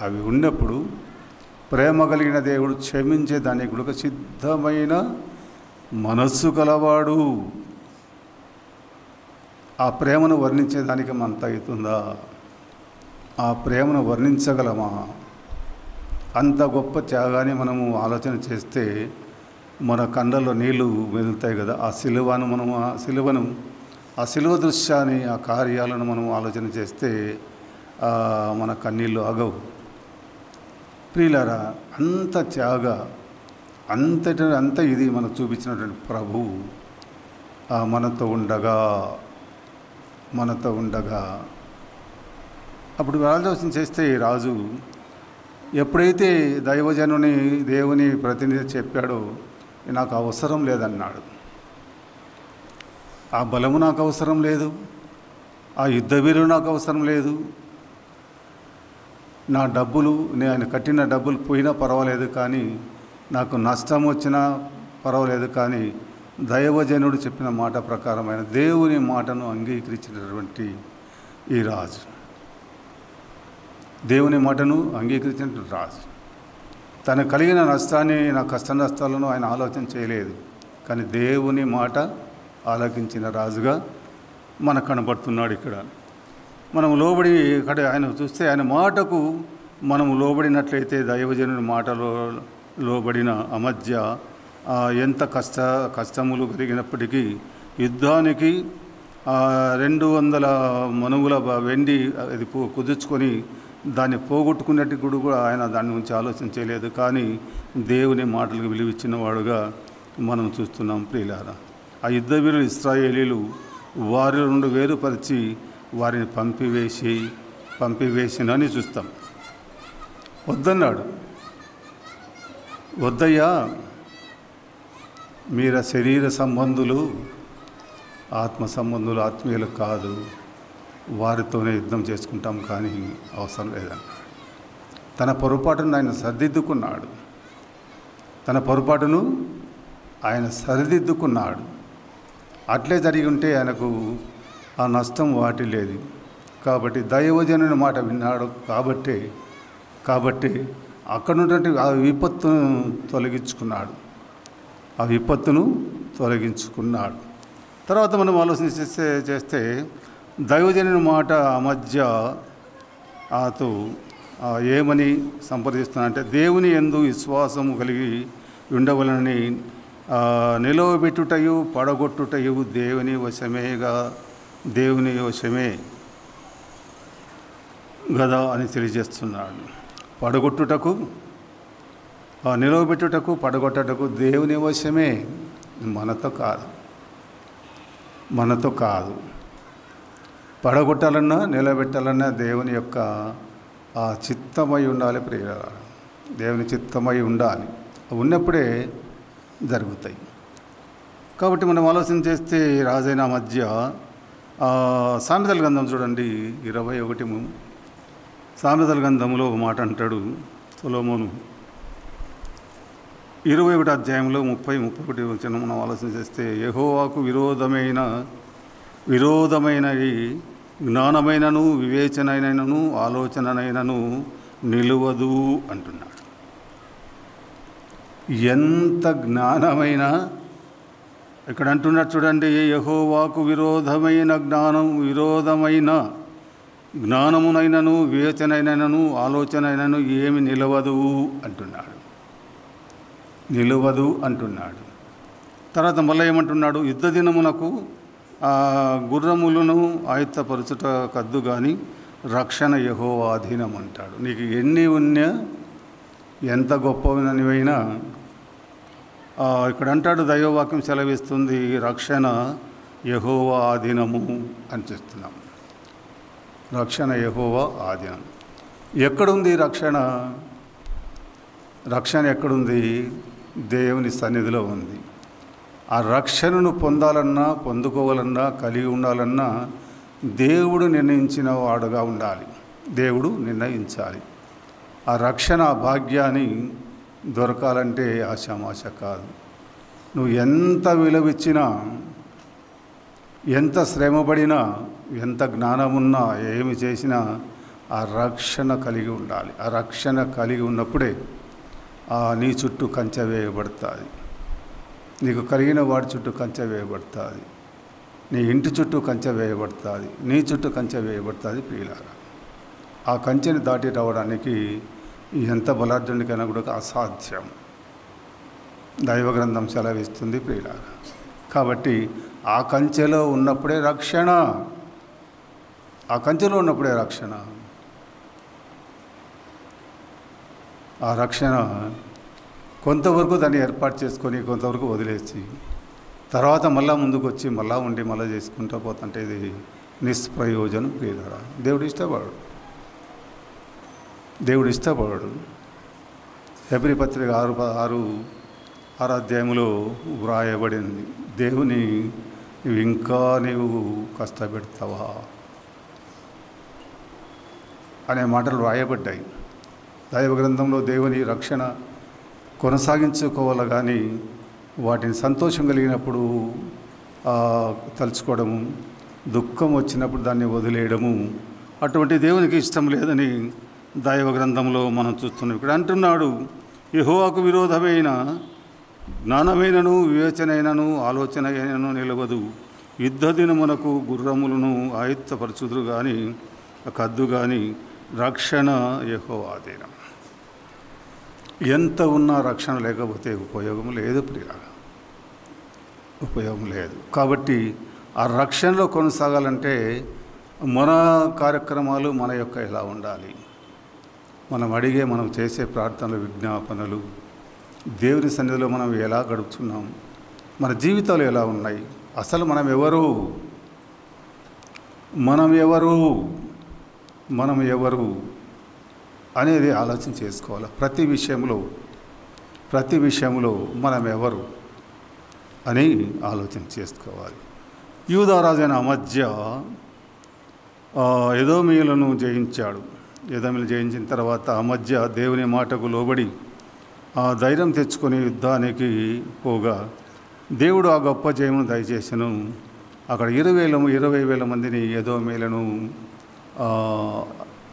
[SPEAKER 1] అవి ఉన్నప్పుడు ప్రేమ కలిగిన దేవుడు క్షమించే దానికి కూడా సిద్ధమైన మనస్సు గలవాడు. ఆ ప్రేమను వర్ణించేదానికి మనత అవుతుందా? ఆ ప్రేమను వర్ణించగలమా? అంత గొప్ప త్యాగాన్ని మనము ఆలోచన చేస్తే మన కళ్ళల్లో నీళ్లు మెదులుతాయి కదా. ఆ సిలువను ఆ శిలువ దృశ్యాన్ని, ఆ కార్యాలను మనం ఆలోచన చేస్తే మన కన్నీళ్ళు ఆగవు. ప్రియులారా, అంత త్యాగ, అంత ఇది మనకు చూపించినటువంటి ప్రభువు మనతో ఉండగా అప్పుడు ఆలోచన చేస్తే రాజు ఎప్పుడైతే దైవజనుని దేవుని ప్రతినిధి చెప్పాడో నాకు అవసరం లేదన్నాడు. ఆ బలము నాకు అవసరం లేదు, ఆ యుద్ధ వీరులు నాకు అవసరం లేదు, నా డబ్బులు, నేను కట్టిన డబ్బులు పోయినా పర్వాలేదు, కానీ నాకు నష్టం వచ్చినా పర్వాలేదు, కానీ దైవజనుడు చెప్పిన మాట ప్రకారమైన దేవుని మాటను అంగీకరించినటువంటి ఈ రాజు, దేవుని మాటను అంగీకరించినటువంటి రాజు తనకు కలిగిన నష్టాన్ని, నా కష్ట నష్టాలను ఆయన ఆలోచన చేయలేదు, కానీ దేవుని మాట ఆలకించిన రాజుగా మనకు కనబడుతున్నాడు. ఇక్కడ మనం లోబడి, ఇక్కడ ఆయన చూస్తే ఆయన మాటకు మనము లోబడినట్లయితే, దైవజనుని మాటలో లోబడిన అమధ్య ఎంత కష్టములు కలిగినప్పటికీ యుద్ధానికి 200 మనుగుల వెండి అది కుదుర్చుకొని దాన్ని పోగొట్టుకున్నట్టు కూడా ఆయన దాని గురించి ఆలోచన చేయలేదు, కానీ దేవుని మాటలకు విలువిచ్చిన వాడుగా మనం చూస్తున్నాం. ప్రియులారా, ఆ యుద్ధ వీరులు ఇశ్రాయేలీలు వారి నుండి వేరుపరిచి వారిని పంపివేసినని చూస్తాం. వద్దన్నాడు, వద్దయ్యా, మీర శరీర సంబంధులు, ఆత్మ సంబంధులు, ఆత్మీయులు కాదు, వారితోనే యుద్ధం చేసుకుంటాం, కానీ అవసరం లేదన్నాడు. తన పొరపాటును ఆయన సరిదిద్దుకున్నాడు. అట్లే జరిగి ఉంటే ఆయనకు ఆ నష్టం వాటి లేదు. కాబట్టి దైవజనుని మాట విన్నాడు కాబట్టి అక్కడ ఉన్నటువంటి ఆ విపత్తును తొలగించుకున్నాడు. తర్వాత మనం ఆలోచన చేస్తే దైవజనుని మాట మధ్య ఏమని సంప్రదిస్తున్నా అంటే, దేవుని యందు విశ్వాసము కలిగి ఉండవలనని నిలవబెట్టుటయు పడగొట్టుటయు దేవుని వశమే గదా అని తెలియజేస్తున్నాడు. పడగొట్టుటకు, నిలవబెట్టుటకు, పడగొట్టుటకు దేవుని వశమే, మనతో కాదు. పడగొట్టాలన్నా నిలబెట్టాలన్నా దేవుని యొక్క చిత్తమై ఉండాలి. ప్రియులారా, దేవుని చిత్తమై ఉండాలి, ఉన్నప్పుడే జరుగుతాయి. కాబట్టి మనం ఆలోచన చేస్తే రాజైన మధ్య సామెతల గ్రంథం చూడండి 21 సామెతల గ్రంథంలో ఒక మాట అంటాడు సొలొమోను 21 అధ్యాయంలో 30-31 వచ్చిన మనం ఆలోచన చేస్తే, యెహోవాకు విరోధమైనవి జ్ఞానమైనను వివేచనైనను ఆలోచనైనను నిలువదు అంటున్నాడు. ఎంత జ్ఞానమైన, ఇక్కడ అంటున్నాడు చూడండి, యెహోవాకు విరోధమైన జ్ఞానమునైనను వివేచనైనను ఆలోచనైనను ఏమి నిలవదు అంటున్నాడు. తర్వాత మళ్ళీ ఏమంటున్నాడు, యుద్ధ దినమునకు గుర్రములను ఆయుత్తపరచుట కద్దు కానీ రక్షణ యెహోవా అధీనం అంటాడు. నీకు ఎన్ని ఉన్నా, ఎంత గొప్పవైనా, ఇక్కడ అంటాడు, దైవవాక్యం సెలవిస్తుంది, రక్షణ యెహోవా ఆధీనము అని చెప్తున్నాం. రక్షణ యెహోవా ఆధీనం. ఎక్కడుంది రక్షణ ఎక్కడుంది? దేవుని సన్నిధిలో ఉంది. ఆ రక్షణను పొందుకోవాలన్నా కలిగి ఉండాలన్నా దేవుడు నిర్ణయించిన వాడుగా ఉండాలి. దేవుడు నిర్ణయించాలి. ఆ రక్షణ భాగ్యాన్ని దొరకాలంటే ఆశామాష కాదు. నువ్వు ఎంత విలువిచ్చినా, ఎంత శ్రమపడినా, ఎంత జ్ఞానమున్నా, ఏమి చేసినా ఆ రక్షణ కలిగి ఉండాలి. ఆ రక్షణ కలిగి ఉన్నప్పుడే నీ చుట్టూ కంచె వేయబడుతుంది. నీకు కలిగిన వాడి చుట్టూ కంచె వేయబడుతుంది. నీ ఇంటి చుట్టూ కంచె వేయబడుతుంది. నీ చుట్టూ కంచె వేయబడుతుంది. ప్రియులారా, ఆ కంచెని దాటి రావడానికి ఎంత బలార్జునికైనా కూడా అసాధ్యం. దైవగ్రంథం సెలవిస్తుంది. ప్రియులారా, కాబట్టి ఆ కంచెలో ఉన్నప్పుడే రక్షణ. ఆ కంచెలో ఉన్నప్పుడే రక్షణ. ఆ రక్షణ కొంతవరకు దాన్ని ఏర్పాటు చేసుకొని కొంతవరకు వదిలేసి తర్వాత మళ్ళా ముందుకు వచ్చి మళ్ళా ఉండి మళ్ళీ చేసుకుంటూ పోతుంటే ఇది నిష్ప్రయోజనం ప్రియులారా. దేవుడు ఇష్టపడాడు. హెబ్రీ పత్రిక 6 అధ్యాయంలో వ్రాయబడింది, దేవుని ఇంకా నీవు కష్టపెడతావా అనే మాటలు వ్రాయబడ్డాయి. దైవ గ్రంథంలో దేవుని రక్షణ కొనసాగించుకోవాలి, కానీ వాటిని సంతోషం కలిగినప్పుడు తలుచుకోవడము, దుఃఖం వచ్చినప్పుడు దాన్ని వదిలేయడము అటువంటి దేవునికి ఇష్టం లేదని దైవ గ్రంథంలో మనం చూస్తున్నాం. ఇక్కడ అంటున్నాడు, యెహోవాకు విరోధమైన జ్ఞానమైనను వివేచనైనను ఆలోచన అయినను నిలవదు. యుద్ధ దినమునకు గుర్రములను ఆయుత్తపరచుదురు కానీ కద్దు కానీ రక్షణ యెహోవాదేన. ఎంత ఉన్నా రక్షణ లేకపోతే ఉపయోగం లేదు ప్రియ, ఉపయోగం లేదు. కాబట్టి ఆ రక్షణలో కొనసాగాలంటే మన కార్యక్రమాలు మన యొక్క ఎలా ఉండాలి, మనం చేసే ప్రార్థనలు, విజ్ఞాపనలు, దేవుని సన్నిధిలో మనం ఎలా గడుపుతున్నాం, మన జీవితాలు ఎలా ఉన్నాయి, అసలు మనం ఎవరు అనేది ఆలోచన చేసుకోవాలి. ప్రతి విషయంలో మనం ఎవరు అని ఆలోచన చేసుకోవాలి. యూదారాజైన అమజ్య ఎదోమీయులను జయించాడు. ఎదోమీయులు జయించిన తర్వాత అమజ్య దేవుని మాటకు లోబడి ధైర్యం తెచ్చుకొని యుద్ధానికి పోగా దేవుడు ఆ గొప్ప జయమును దయచేసెను. అక్కడ 20,000 మందిని ఎదోమీయులను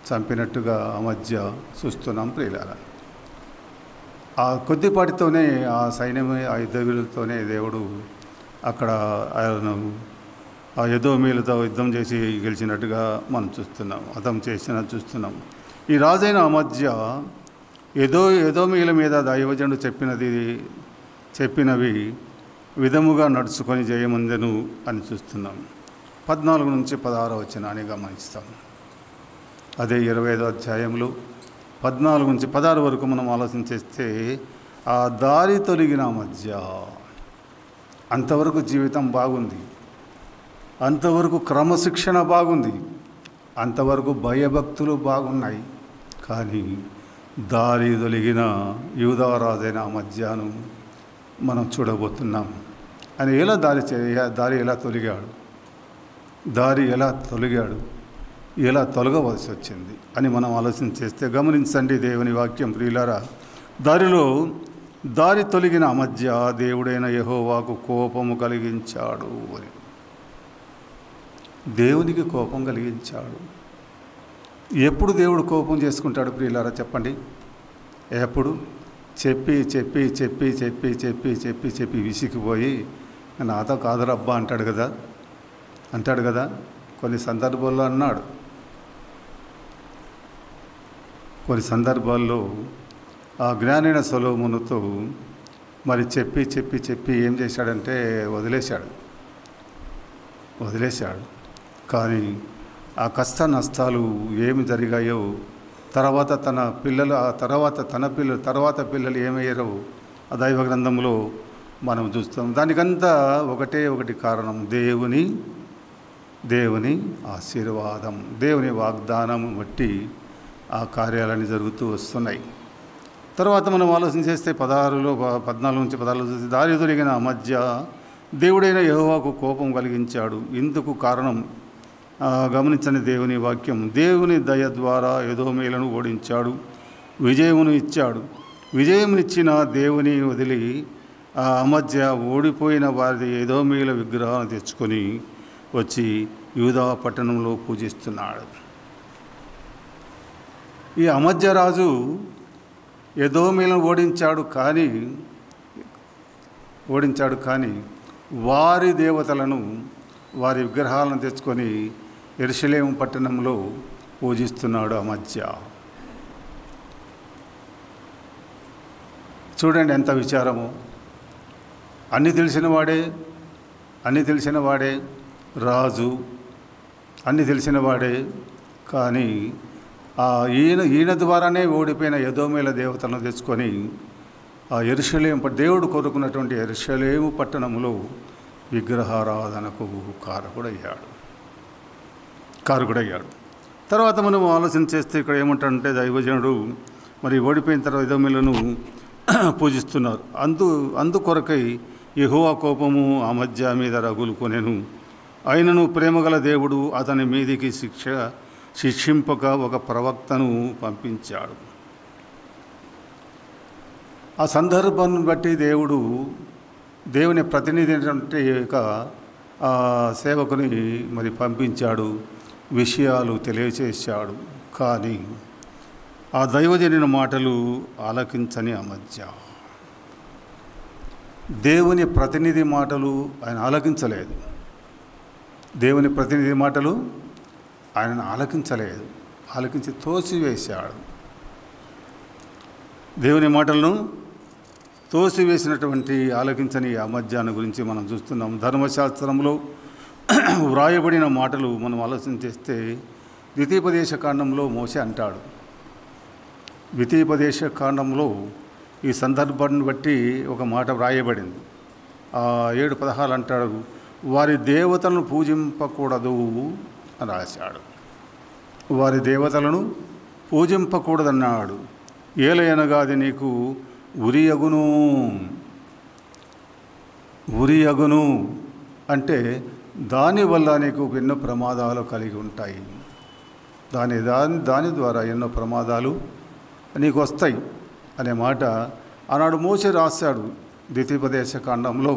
[SPEAKER 1] చంపినట్టుగా అమజ్య చూస్తున్నాం ప్రియులారా. ఆ కొద్దిపాటితోనే ఆ సైన్యమే, ఆ యుద్ధవీరులతోనే దేవుడు అక్కడ ఆయనను ఆ ఎదోమీయులతో యుద్ధం చేసి గెలిచినట్టుగా మనం చూస్తున్నాం. ఈ రాజైన అమజ్య ఎదోమీయుల మీద దైవజనుడు చెప్పినవి విధముగా నడుచుకొని జయముందెను అని చూస్తున్నాం. 14 నుంచి 16 వచనాన్ని గమనిస్తాం. అదే 25వ అధ్యాయంలో 14 నుంచి 16 వరకు మనం ఆలోచన చేస్తే ఆ దారి తొలగిన మధ్య అంతవరకు జీవితం బాగుంది, అంతవరకు క్రమశిక్షణ బాగుంది, అంతవరకు భయభక్తులు బాగున్నాయి. కానీ దారి తొలగిన యూదారాజైన మధ్యను మనం చూడబోతున్నాం. ఆయన దారి ఎలా తొలగాడు, ఎలా తొలగవలసి వచ్చింది అని మనం ఆలోచన చేస్తే గమనించండి దేవుని వాక్యం ప్రియులారా. దారి తొలగిన అమజ్య దేవుడైన యెహోవాకు కోపము కలిగించాడు అని. దేవునికి కోపం కలిగించాడు. ఎప్పుడు దేవుడు కోపం చేసుకుంటాడు ప్రియులారా చెప్పండి? ఎప్పుడు? చెప్పి విసిగిపోయి నాతో కాదురబ్బా అంటాడు కదా. కొన్ని సందర్భాల్లో అన్నాడు. కొన్ని సందర్భాల్లో ఆ జ్ఞానైన సొలొమోనుతో మరి చెప్పి ఏం చేశాడంటే వదిలేశాడు. కానీ ఆ కష్ట నష్టాలు ఏమి జరిగాయో, తర్వాత తన పిల్లలు ఏమయ్యారో ఆ దైవ గ్రంథంలో మనం చూస్తాం. దానికంతా ఒకటి కారణం, దేవుని ఆశీర్వాదం, దేవుని వాగ్దానం బట్టి ఆ కార్యాలన్నీ జరుగుతూ వస్తున్నాయి. తర్వాత మనం ఆలోచన చేస్తే 14 నుంచి 16 దారి తొలగిన మధ్య దేవుడైన యెహోవాకు కోపం కలిగించాడు. ఇందుకు కారణం గమనించని దేవుని వాక్యం. దేవుని దయ ద్వారా ఎదోమీయులను ఓడించాడు, విజయమునిచ్చిన దేవుని వదిలి ఆ అమజ్య ఓడిపోయిన వారి ఎదోమీయుల విగ్రహాలను తెచ్చుకొని వచ్చి యూదా పట్టణంలో పూజిస్తున్నాడు. ఈ అమజ్య రాజు ఎదోమీయులను ఓడించాడు కానీ వారి దేవతలను, వారి విగ్రహాలను తెచ్చుకొని యెరూషలేము పట్టణంలో పూజిస్తున్నాడు అమజ్య. చూడండి ఎంత విచారము. అన్నీ తెలిసిన వాడే, అన్నీ తెలిసిన వాడే, రాజు, అన్నీ తెలిసిన వాడే. కానీ ఈయన ద్వారానే ఓడిపోయిన ఎదోమేల దేవతలను తెచ్చుకొని ఆ యెరూషలేము దేవుడు కోరుకున్నటువంటి యెరూషలేము పట్టణంలో విగ్రహారాధనకు కారకుడయ్యాడు. తర్వాత మనం ఆలోచన చేస్తే ఇక్కడ ఏమంటాడంటే దైవజనుడు మరి ఓడిపోయిన తర్వాత ఎదోమేలను పూజిస్తున్నారు. అందుకొరకై యెహోవా కోపము అమజ్యా మీద రగులుకొనెను. ఆయనను ప్రేమగల దేవుడు అతని మీదికి శిక్షింపక ఒక ప్రవక్తను పంపించాడు. ఆ సందర్భాన్ని బట్టి దేవుని ప్రతినిధి అంటే సేవకుని మరి పంపించాడు, విషయాలు తెలియచేశాడు. కానీ ఆ దైవజనుని మాటలు ఆలకించని అమజ్యా, దేవుని ప్రతినిధి మాటలు ఆయన ఆలకించలేదు. దేవుని ప్రతినిధి మాటలు ఆయన ఆలకించి తోసివేశాడు. దేవుని మాటలను తోసివేసినటువంటి ఆలకించని అమజ్యాను గురించి మనం చూస్తున్నాం. ధర్మశాస్త్రంలో వ్రాయబడిన మాటలు మనం ఆలోచన చేస్తే ద్వితీయోపదేశ కాండంలో మోషే అంటాడు. ద్వితీయోపదేశ కాండంలో ఈ సందర్భాన్ని బట్టి ఒక మాట వ్రాయబడింది. 7:16 అంటాడు, వారి దేవతలను పూజింపకూడదు అని రాశాడు. వారి దేవతలను పూజింపకూడదన్నాడు. ఏలయనగా అది నీకు ఉరియగును అంటే దానివల్ల నీకు ఎన్నో ప్రమాదాలు కలిగి ఉంటాయి. దాని ద్వారా ఎన్నో ప్రమాదాలు నీకు వస్తాయి అనే మాట ఆనాడు మోషే రాశాడు. ద్వితీయోపదేశ కాండంలో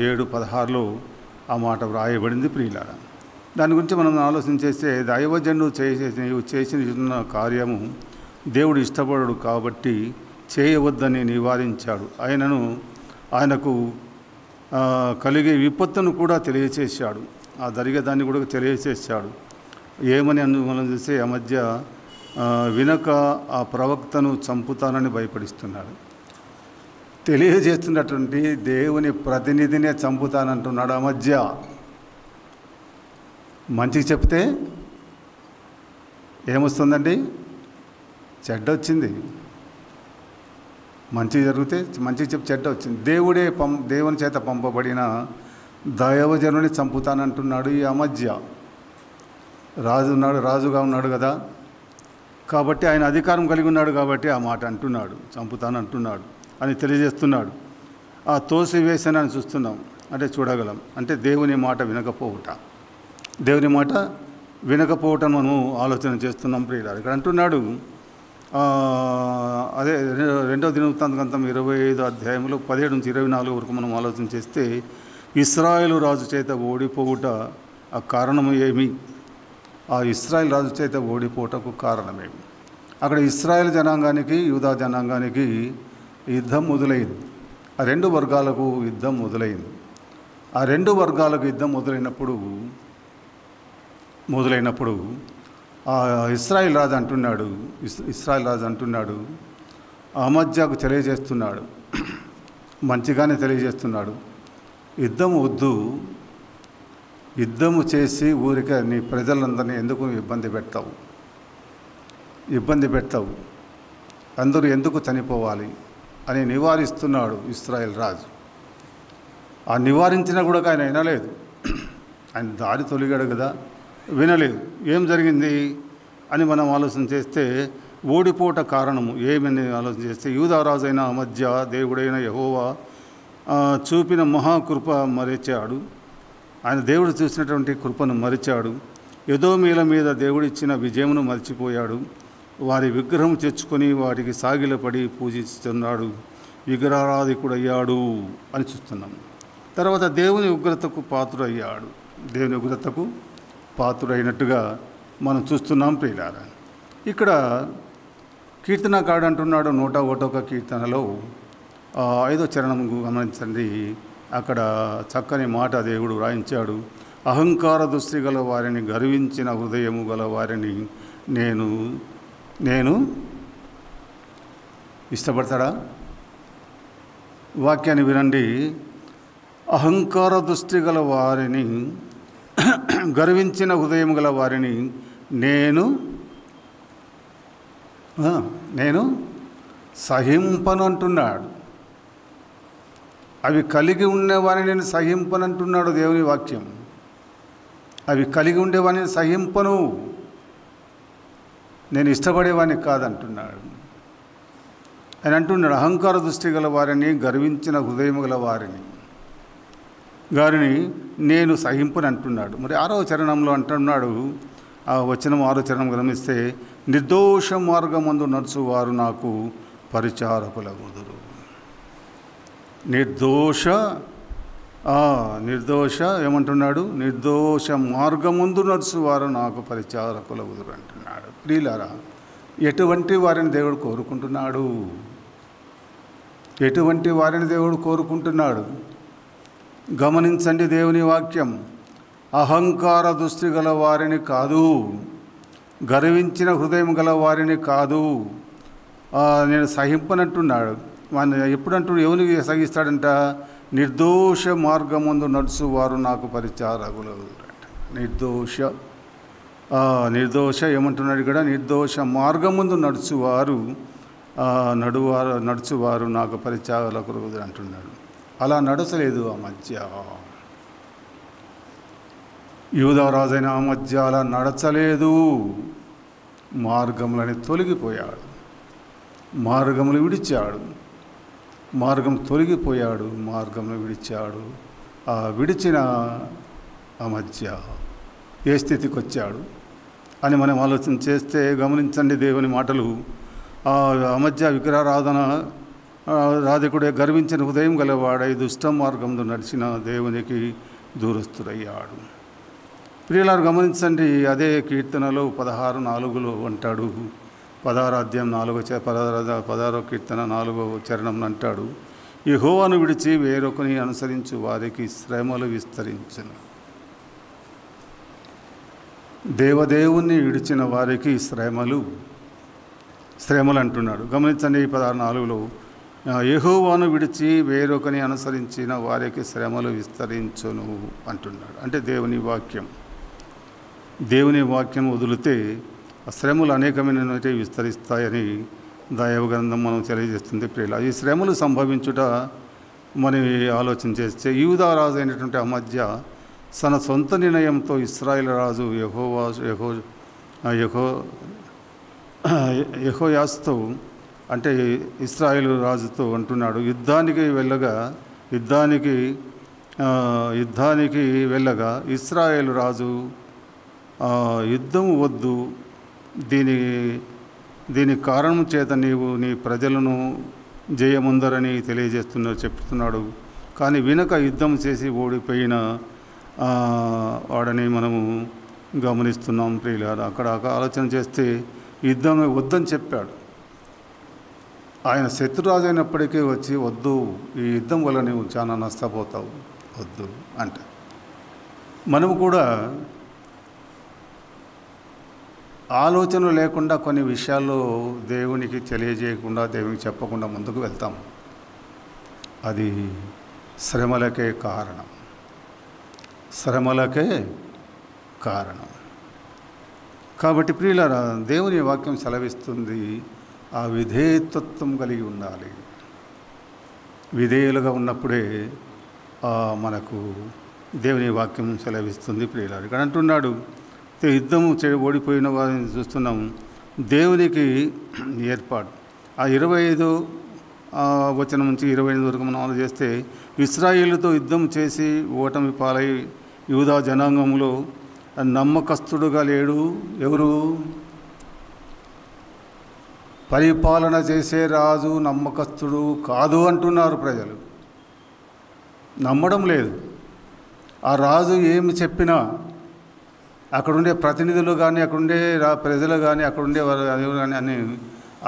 [SPEAKER 1] 7:16లో ఆ మాట వ్రాయబడింది. ప్రియులారా, దాని గురించి మనం ఆలోచన చేస్తే దైవజనుడు నీవు చేసిన కార్యము దేవుడు ఇష్టపడడు కాబట్టి చేయవద్దని నివారించాడు. ఆయనకు కలిగే విపత్తును కూడా తెలియచేశాడు. ఆ జరిగేదాన్ని కూడా తెలియచేశాడు. ఏమని మనం చూస్తే ఆ మధ్య వినక ఆ ప్రవక్తను చంపుతానని భయపడిస్తున్నాడు. తెలియజేస్తున్నటువంటి దేవుని ప్రతినిధినే చంపుతానంటున్నాడు. ఆ మధ్య మంచిగా చెప్తే ఏమొస్తుందండి? చెడ్డ వచ్చింది. మంచి జరిగితే మంచిగా చెప్పి చెడ్డ వచ్చింది. దేవుని చేత పంపబడిన దైవజనుని చంపుతానంటున్నాడు ఈ అమజ్య. రాజుగా ఉన్నాడు కదా, కాబట్టి ఆయన అధికారం కలిగి ఉన్నాడు కాబట్టి ఆ మాట అంటున్నాడు, చంపుతానంటున్నాడు అని తెలియజేస్తున్నాడు. ఆ తోసివేసనని చూస్తున్నాం, అంటే చూడగలం. అంటే దేవుని మాట వినకపోవటం మనం ఆలోచన చేస్తున్నాం. ప్రియులారా, ఇక్కడ అంటున్నాడు, అదే 2వ దినవృత్తాంతం 25వ అధ్యాయంలో 17 నుంచి 24 వరకు మనం ఆలోచన చేస్తే ఇశ్రాయేలు రాజు చేత ఓడిపోవుట ఆ కారణము ఏమి? ఆ ఇశ్రాయేల్ రాజు చేత ఓడిపోవటకు కారణమేమి? అక్కడ ఇశ్రాయేల్ జనాంగానికి, యూదా జనాంగానికి యుద్ధం మొదలైంది. ఆ 2 వర్గాలకు యుద్ధం మొదలైంది. ఆ 2 వర్గాలకు యుద్ధం మొదలైనప్పుడు ఇశ్రాయేల్ రాజు అంటున్నాడు, అమజ్యాకు తెలియజేస్తున్నాడు, మంచిగానే తెలియజేస్తున్నాడు, యుద్ధం వద్దు, యుద్ధము చేసి ఊరికే నీ ప్రజలందరినీ ఎందుకు ఇబ్బంది పెడతావు, అందరూ ఎందుకు చనిపోవాలి అని నివారిస్తున్నాడు ఇశ్రాయేల్ రాజు. ఆ నివారించినా కూడా ఆయన వినలేదు. ఆయన దారి తొలిగాడు కదా, వినలేదు. ఏం జరిగింది అని మనం ఆలోచన చేస్తే ఓడిపోట కారణము ఏమని ఆలోచన చేస్తే యూదారాజు అయిన అమజ్య దేవుడైన యెహోవా చూపిన మహాకృప మరిచాడు. ఆయన దేవుడు చూసినటువంటి కృపను మరిచాడు. ఎదోమీల మీద దేవుడిచ్చిన విజయమును మర్చిపోయాడు. వారి విగ్రహం తెచ్చుకొని వాటికి సాగిలపడి పూజిస్తున్నాడు, విగ్రహారాధికుడయ్యాడు అని చూస్తున్నాం. తర్వాత దేవుని ఉగ్రతకు పాత్రుడైనట్టుగా మనం చూస్తున్నాం. ప్రియులారా, ఇక్కడ కీర్తనకారుడు అంటున్నాడు 101వ కీర్తనలో 5వ చరణం గమనించండి. అక్కడ చక్కని మాట దేవుడు రాయించాడు. అహంకార దృష్టి గల వారిని, గర్వించిన హృదయము గల వారిని నేను ఇష్టపడతాడా? వాక్యాన్ని వినండి. అహంకార దృష్టి గల వారిని, గర్వించిన హృదయం గల వారిని నేను సహింపను అంటున్నాడు. అవి కలిగి ఉండేవారిని నేను సహింపను అంటున్నాడు దేవుని వాక్యం. అవి కలిగి ఉండేవాడిని సహింపను, నేను ఇష్టపడేవాడిని కాదంటున్నాడు. ఆయన అంటున్నాడు అహంకార దృష్టి గల వారిని, గర్వించిన హృదయం గల వారిని నేను సహింపని అంటున్నాడు. మరి 6వ చరణంలో అంటున్నాడు, ఆ వచనం 6వ చరణం గమనిస్తే, నిర్దోష మార్గమందు నడుచువారు నాకు పరిచారకులగుదురు. నిర్దోష ఏమంటున్నాడు? నిర్దోష మార్గమందు నడుచువారు నాకు పరిచారకులగుదురు అంటున్నాడు. ప్రియులారా, ఎటువంటి వారిని దేవుడు కోరుకుంటున్నాడు? ఎటువంటి వారిని దేవుడు కోరుకుంటున్నాడు? గమనించండి దేవుని వాక్యం. అహంకార దృష్టి గల వారిని కాదు, గర్వించిన హృదయం గల వారిని కాదు, నేను సహింపనంటున్నాడు. ఎప్పుడంటూ ఎవరికి సహిస్తాడంట? నిర్దోష మార్గమందు నడుచువారు నాకు పరిచారకులు. నిర్దోష ఏమంటున్నాడు ఇక్కడ? నిర్దోష మార్గమందు నడుచువారు నాకు పరిచారకులు అంటున్నాడు. అలా నడచలేదు ఆ మధ్య. యూదారాజైన ఆ మధ్య అలా నడచలేదు. మార్గములని తొలగిపోయాడు, మార్గములు విడిచాడు, మార్గం తొలగిపోయాడు, మార్గంలో విడిచాడు. ఆ విడిచిన ఆ మధ్య ఏ స్థితికి వచ్చాడు అని మనం ఆలోచన చేస్తే గమనించండి దేవుని మాటలు. ఆ మధ్య విగ్రహారాధన రాధికుడే గర్వించిన హృదయం గలవాడై దుష్ట మార్గంలో నడిచిన దేవునికి దూరస్తుడయ్యాడు. ప్రియులారు గమనించండి, అదే కీర్తనలో 16:4 అంటాడు. 16వ అధ్యాయం 16వ కీర్తన 4వ చరణం అంటాడు, యెహోవాను విడిచి వేరొకని అనుసరించు వారికి శ్రమలు విస్తరించును. దేవదేవుణ్ణి విడిచిన వారికి శ్రమలు అంటున్నాడు. గమనించండి 16:4 యెహోవాను విడిచి వేరొకని అనుసరించిన వారికి శ్రమలు విస్తరించును అంటున్నాడు. అంటే దేవుని వాక్యం వదిలితే శ్రమలు అనేకమైనవి విస్తరిస్తాయని దైవ గ్రంథం మనం తెలియజేస్తుంది. ప్రియుల, ఈ శ్రమలు సంభవించుట మనం ఆలోచన చేస్తే, యూదా రాజు అయినటువంటి అమధ్య తన సొంత నిర్ణయంతో ఇశ్రాయేలు రాజు యెహోయాస్తో, అంటే ఇశ్రాయేలు రాజుతో అంటున్నాడు, యుద్ధానికి వెళ్ళగా ఇశ్రాయేలు రాజు యుద్ధము వద్దు, దీని కారణం చేత నీవు నీ ప్రజలను జయముందరని చెప్తున్నాడు. కానీ వినక యుద్ధం చేసి ఓడిపోయిన వాడని మనము గమనిస్తున్నాం. ప్రియులారా, అక్కడ ఆలోచన చేస్తే యుద్ధం వద్దని చెప్పాడు. ఆయన శత్రురాజు అయినప్పటికీ వచ్చి వద్దు, ఈ యుద్ధం వల్ల నీవు చాలా నష్టపోతావు, వద్దు అంటే, మనము కూడా ఆలోచన లేకుండా కొన్ని విషయాల్లో దేవునికి తెలియజేయకుండా, దేవునికి చెప్పకుండా ముందుకు వెళ్తాం. అది శ్రమలకే కారణం. కాబట్టి ప్రియులారా, దేవుని వాక్యం సెలవిస్తుంది, ఆ విధేయత్వం కలిగి ఉండాలి. విధేయులుగా ఉన్నప్పుడే మనకు దేవుని వాక్యం సెలవిస్తుంది. ప్రియులారా, ఇక్కడ అంటున్నాడు, యుద్ధము ఓడిపోయిన వారిని చూస్తున్నాం. దేవునికి ఏర్పాటు. ఆ 25 వచనం నుంచి 28 వరకు మనం ఆలోచన చేస్తే, ఇశ్రాయేలుతో యుద్ధం చేసి ఓటమి పాలై యూదా జనాంగంలో నమ్మకస్తుడుగా లేడు. ఎవరు? పరిపాలన చేసే రాజు నమ్మకస్తుడు కాదు అంటున్నారు ప్రజలు. నమ్మడం లేదు. ఆ రాజు ఏమి చెప్పినా, అక్కడుండే ప్రతినిధులు కానీ, అక్కడుండే ప్రజలు కానీ, అక్కడుండే వారు కానీ అని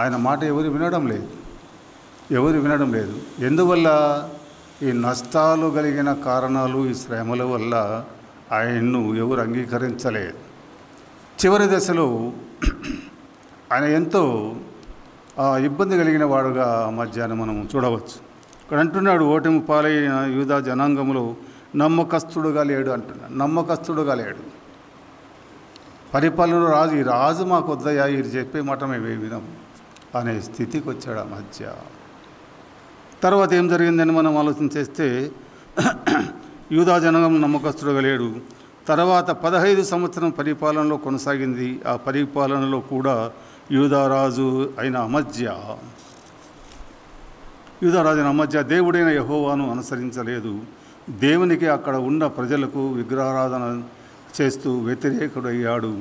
[SPEAKER 1] ఆయన మాట ఎవరు వినడం లేదు. ఎందువల్ల? ఈ నష్టాలు కలిగిన కారణాలు, ఈ శ్రమల వల్ల ఆయన్ను ఎవరు అంగీకరించలేదు. చివరి దశలో ఆయన ఎంతో ఇబ్బంది కలిగిన వాడుగా మధ్యాహ్నం మనం చూడవచ్చు. ఇక్కడ అంటున్నాడు, ఓటమి పాలైన యూదా జనాంగంలో నమ్మకస్తుడుగా లేడు అంటున్నాడు. నమ్మకస్తుడుగా లేడు. పరిపాలన రాజు, ఈ రాజు మాకు వద్దయ్యా, ఇది చెప్పే మాట మేము వినం అనే స్థితికి వచ్చాడు అమజ్య. తర్వాత ఏం జరిగిందని మనం ఆలోచన చేస్తే, యూదా జనాంగం నమ్మకస్తుడుగా లేడు. తర్వాత 15 సంవత్సరం పరిపాలనలో కొనసాగింది. ఆ పరిపాలనలో కూడా యూదారాజు అయిన అమజ్య దేవుడైన యెహోవాను అనుసరించలేదు. దేవునికి అక్కడ ఉన్న ప్రజలకు విగ్రహారాధన చేస్తూ వ్యతిరేకుడయ్యాడు.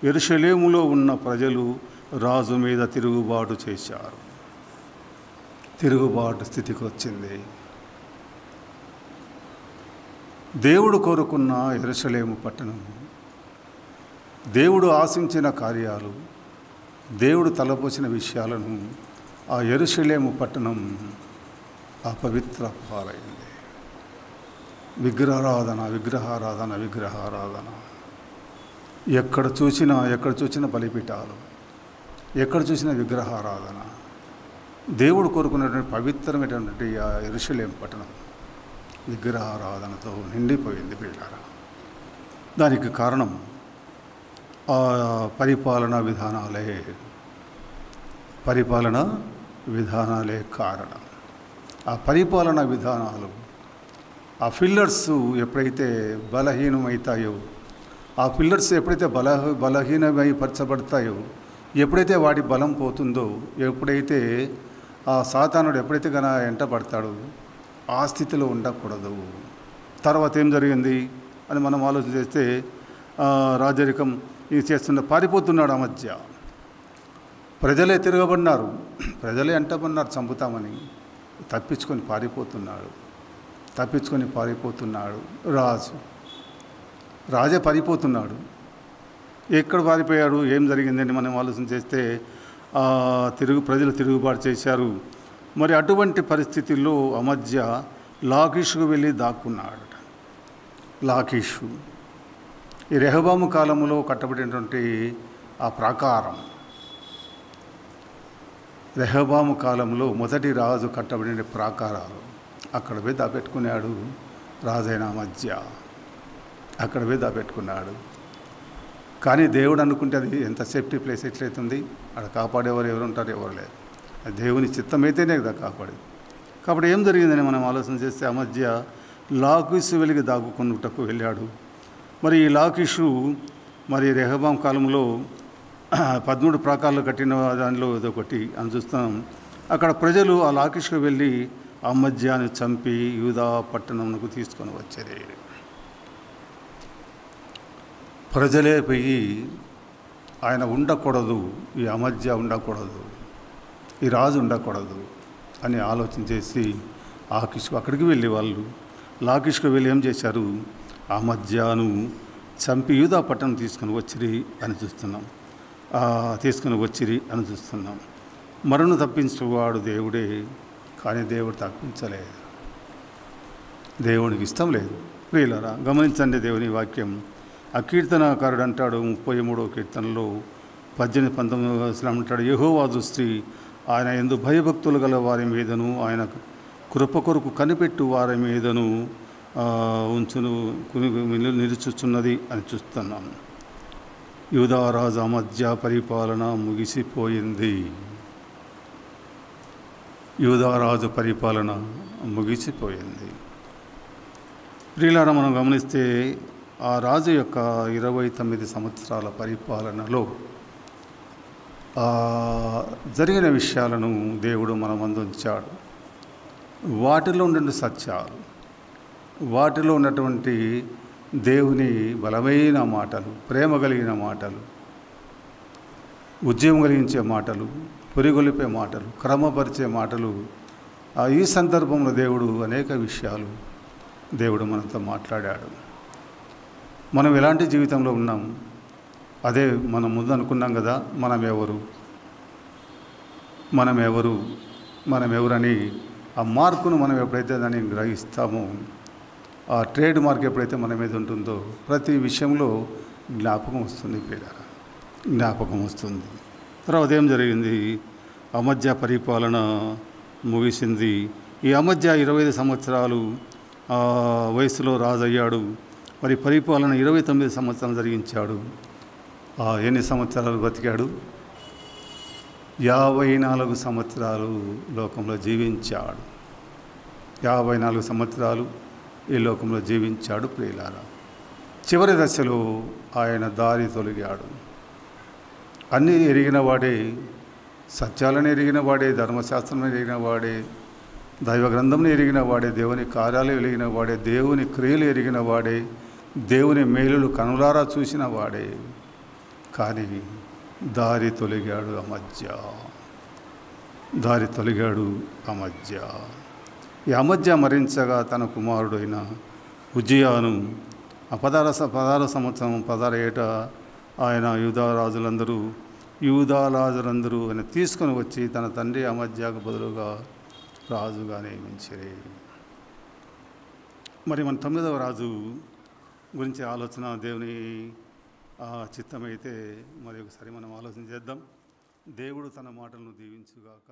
[SPEAKER 1] యెరూషలేములో ఉన్న ప్రజలు రాజు మీద తిరుగుబాటు చేశారు. తిరుగుబాటు స్థితికి వచ్చింది. దేవుడు కోరుకున్న యెరూషలేము పట్టణం, దేవుడు ఆశించిన కార్యాలు, దేవుడు తలపోసిన విషయాలను ఆ యెరూషలేము పట్టణం అపవిత్ర పాలైంది. విగ్రహారాధన. ఎక్కడ చూసిన బలిపీఠాలు, ఎక్కడ చూసిన విగ్రహారాధన. దేవుడు కోరుకున్నటువంటి పవిత్రమైనటువంటి ఆ యెరూషలేము పట్టణం విగ్రహారాధనతో నిండిపోయింది పిల్లారా. దానికి కారణం ఆ పరిపాలనా విధానాలే కారణం. ఆ పరిపాలనా విధానాలు, ఆ పిల్లర్స్ ఎప్పుడైతే బలహీనమవుతాయో, ఆ పిల్లర్స్ ఎప్పుడైతే బలహీనమైపరచబడతాయో, ఎప్పుడైతే వాటి బలం పోతుందో, ఎప్పుడైతే ఆ సాతానుడు ఎప్పుడైతే గన ఎంటబడతాడో ఆ స్థితిలో ఉండకూడదు. తర్వాత ఏం జరిగింది అని మనం ఆలోచన చేస్తే, రాజరికం ఇది చేస్తున్న పారిపోతున్నాడు అమజ్య. ప్రజలే తిరగబడినారు, ప్రజలే అంటబడినారు చంపుతామని. తప్పించుకొని పారిపోతున్నాడు రాజే పారిపోతున్నాడు. ఎక్కడ పారిపోయాడు, ఏం జరిగిందని మనం ఆలోచన చేస్తే, ప్రజలు తిరుగుబాటు చేశారు. మరి అటువంటి పరిస్థితుల్లో అమజ్య లాకీషుకు వెళ్ళి దాక్కున్నాడు. లాకీషు ఈ రెహబాము కాలంలో కట్టబడినటువంటి ఆ ప్రాకారం, రెహబాము కాలంలో మొదటి రాజు కట్టబడిన ప్రాకారాలు, అక్కడ పోయి దాపెట్టుకున్నాడు రాజైన అమజ్య. అక్కడ పోయి దాపెట్టుకున్నాడు. కానీ దేవుడు అనుకుంటే అది ఎంత సేఫ్టీ ప్లేస్ ఎట్లయితుంది, అక్కడ కాపాడేవారు ఎవరు ఉంటారు, ఎవరు లేరు. దేవుని చిత్తమైతేనే కదా కాపాడేది. కాబట్టి ఏం జరిగిందని మనం ఆలోచన చేస్తే, అమజ్య లాకీషు వెలిగి దాక్కున్నటకు వెళ్ళాడు. మరి ఈ లాకీషు మరి రెహబాం కాలంలో 13 ప్రాకారాలు కట్టిన దానిలో ఇదొకటి అని చూస్తాం. అక్కడ ప్రజలు ఆ లాకీషుకు వెళ్ళి అమజ్యాన్ని చంపి యూదా పట్టణంకు తీసుకొని వచ్చేది. ప్రజలే పోయి ఆయన ఉండకూడదు, ఈ అమజ్య ఉండకూడదు, ఈ రాజు ఉండకూడదు అని ఆలోచన చేసి అక్కడికి వెళ్ళి వాళ్ళు లాకీషుకు వెళ్ళి ఏం చేశారు, అమజ్యాను చంపి యూదా పట్టణం తీసుకొని వచ్చిరి అని చూస్తున్నాం. మరణం తప్పించేవాడు దేవుడే, కానీ దేవుడు తప్పించలేదు. దేవునికి ఇష్టం లేదు. ప్రియులారా గమనించండి దేవుని వాక్యం. ఆ కీర్తనకారుడు అంటాడు 33వ కీర్తనలో 18-19 అంటాడు, యెహోవా దృష్టి ఆయన యందు భయభక్తులు గల వారి మీదను, ఆయన కృప కొరకు కనిపెట్టు వారి మీదను నిలుచుచున్నది అని చూస్తున్నాం. యూదారాజు అమజ్య పరిపాలన ముగిసిపోయింది. ప్రియులారా మనం గమనిస్తే ఆ రాజు యొక్క 29 సంవత్సరాల పరిపాలనలో జరిగిన విషయాలను దేవుడు మన ముందు ఉంచాడు. వాటిలో ఉన్న సత్యాలు, వాటిలో ఉన్నటువంటి దేవుని బలమైన మాటలు, ప్రేమ కలిగిన మాటలు, ఉద్యమం కలిగించే మాటలు, పురిగొలిపే మాటలు, క్రమపరిచే మాటలు. ఈ సందర్భంలో దేవుడు అనేక విషయాలు దేవుడు మనతో మాట్లాడాడు. మనం ఎలాంటి జీవితంలో ఉన్నాం, అదే మనం ముందు అనుకున్నాం కదా, మనం ఎవరని ఆ మార్కును మనం ఎప్పుడైతే దాన్ని గ్రహిస్తామో, ఆ ట్రేడ్ మార్క్ ఎప్పుడైతే మన మీద ఉంటుందో ప్రతి విషయంలో జ్ఞాపకం వస్తుంది. తర్వాత ఏం జరిగింది, అమజ్య పరిపాలన ముగిసింది. ఈ అమధ్య 25 సంవత్సరాలు వయసులో రాజు అయ్యాడు. మరి పరిపాలన 29 సంవత్సరాలు జరిగించాడు. ఎన్ని సంవత్సరాలు బతికాడు? 54 సంవత్సరాలు లోకంలో జీవించాడు. 54 సంవత్సరాలు ఈ లోకంలో జీవించాడు ప్రియులారా. చివరి దశలో ఆయన దారి తొలగాడు. అన్నీ ఎరిగిన వాడే, సత్యాలను ఎరిగిన వాడే, ధర్మశాస్త్రం ఎరిగిన వాడే, దైవ గ్రంథంని ఎరిగిన వాడే, దేవుని కార్యాలు ఎరిగిన వాడే, దేవుని క్రియలు ఎరిగిన వాడే, దేవుని మేలులు కనులారా చూసిన వాడే. కానీ దారి తొలగాడు అమధ్య. ఈ అమధ్య మరించగా తన కుమారుడైన ఉజ్జియాను 16 సంవత్సరం 16 ఏట ఆయన యూదారాజులందరూ ఆయన తీసుకొని వచ్చి తన తండ్రి అమధ్యకు బదులుగా రాజుగా నియమించిరి. మరి మన 9వ రాజు గురించి ఆలోచన దేవుని చిత్తమైతే మరి ఒకసారి మనం ఆలోచన చేద్దాం. దేవుడు తన మాటలను దీవించుగాక.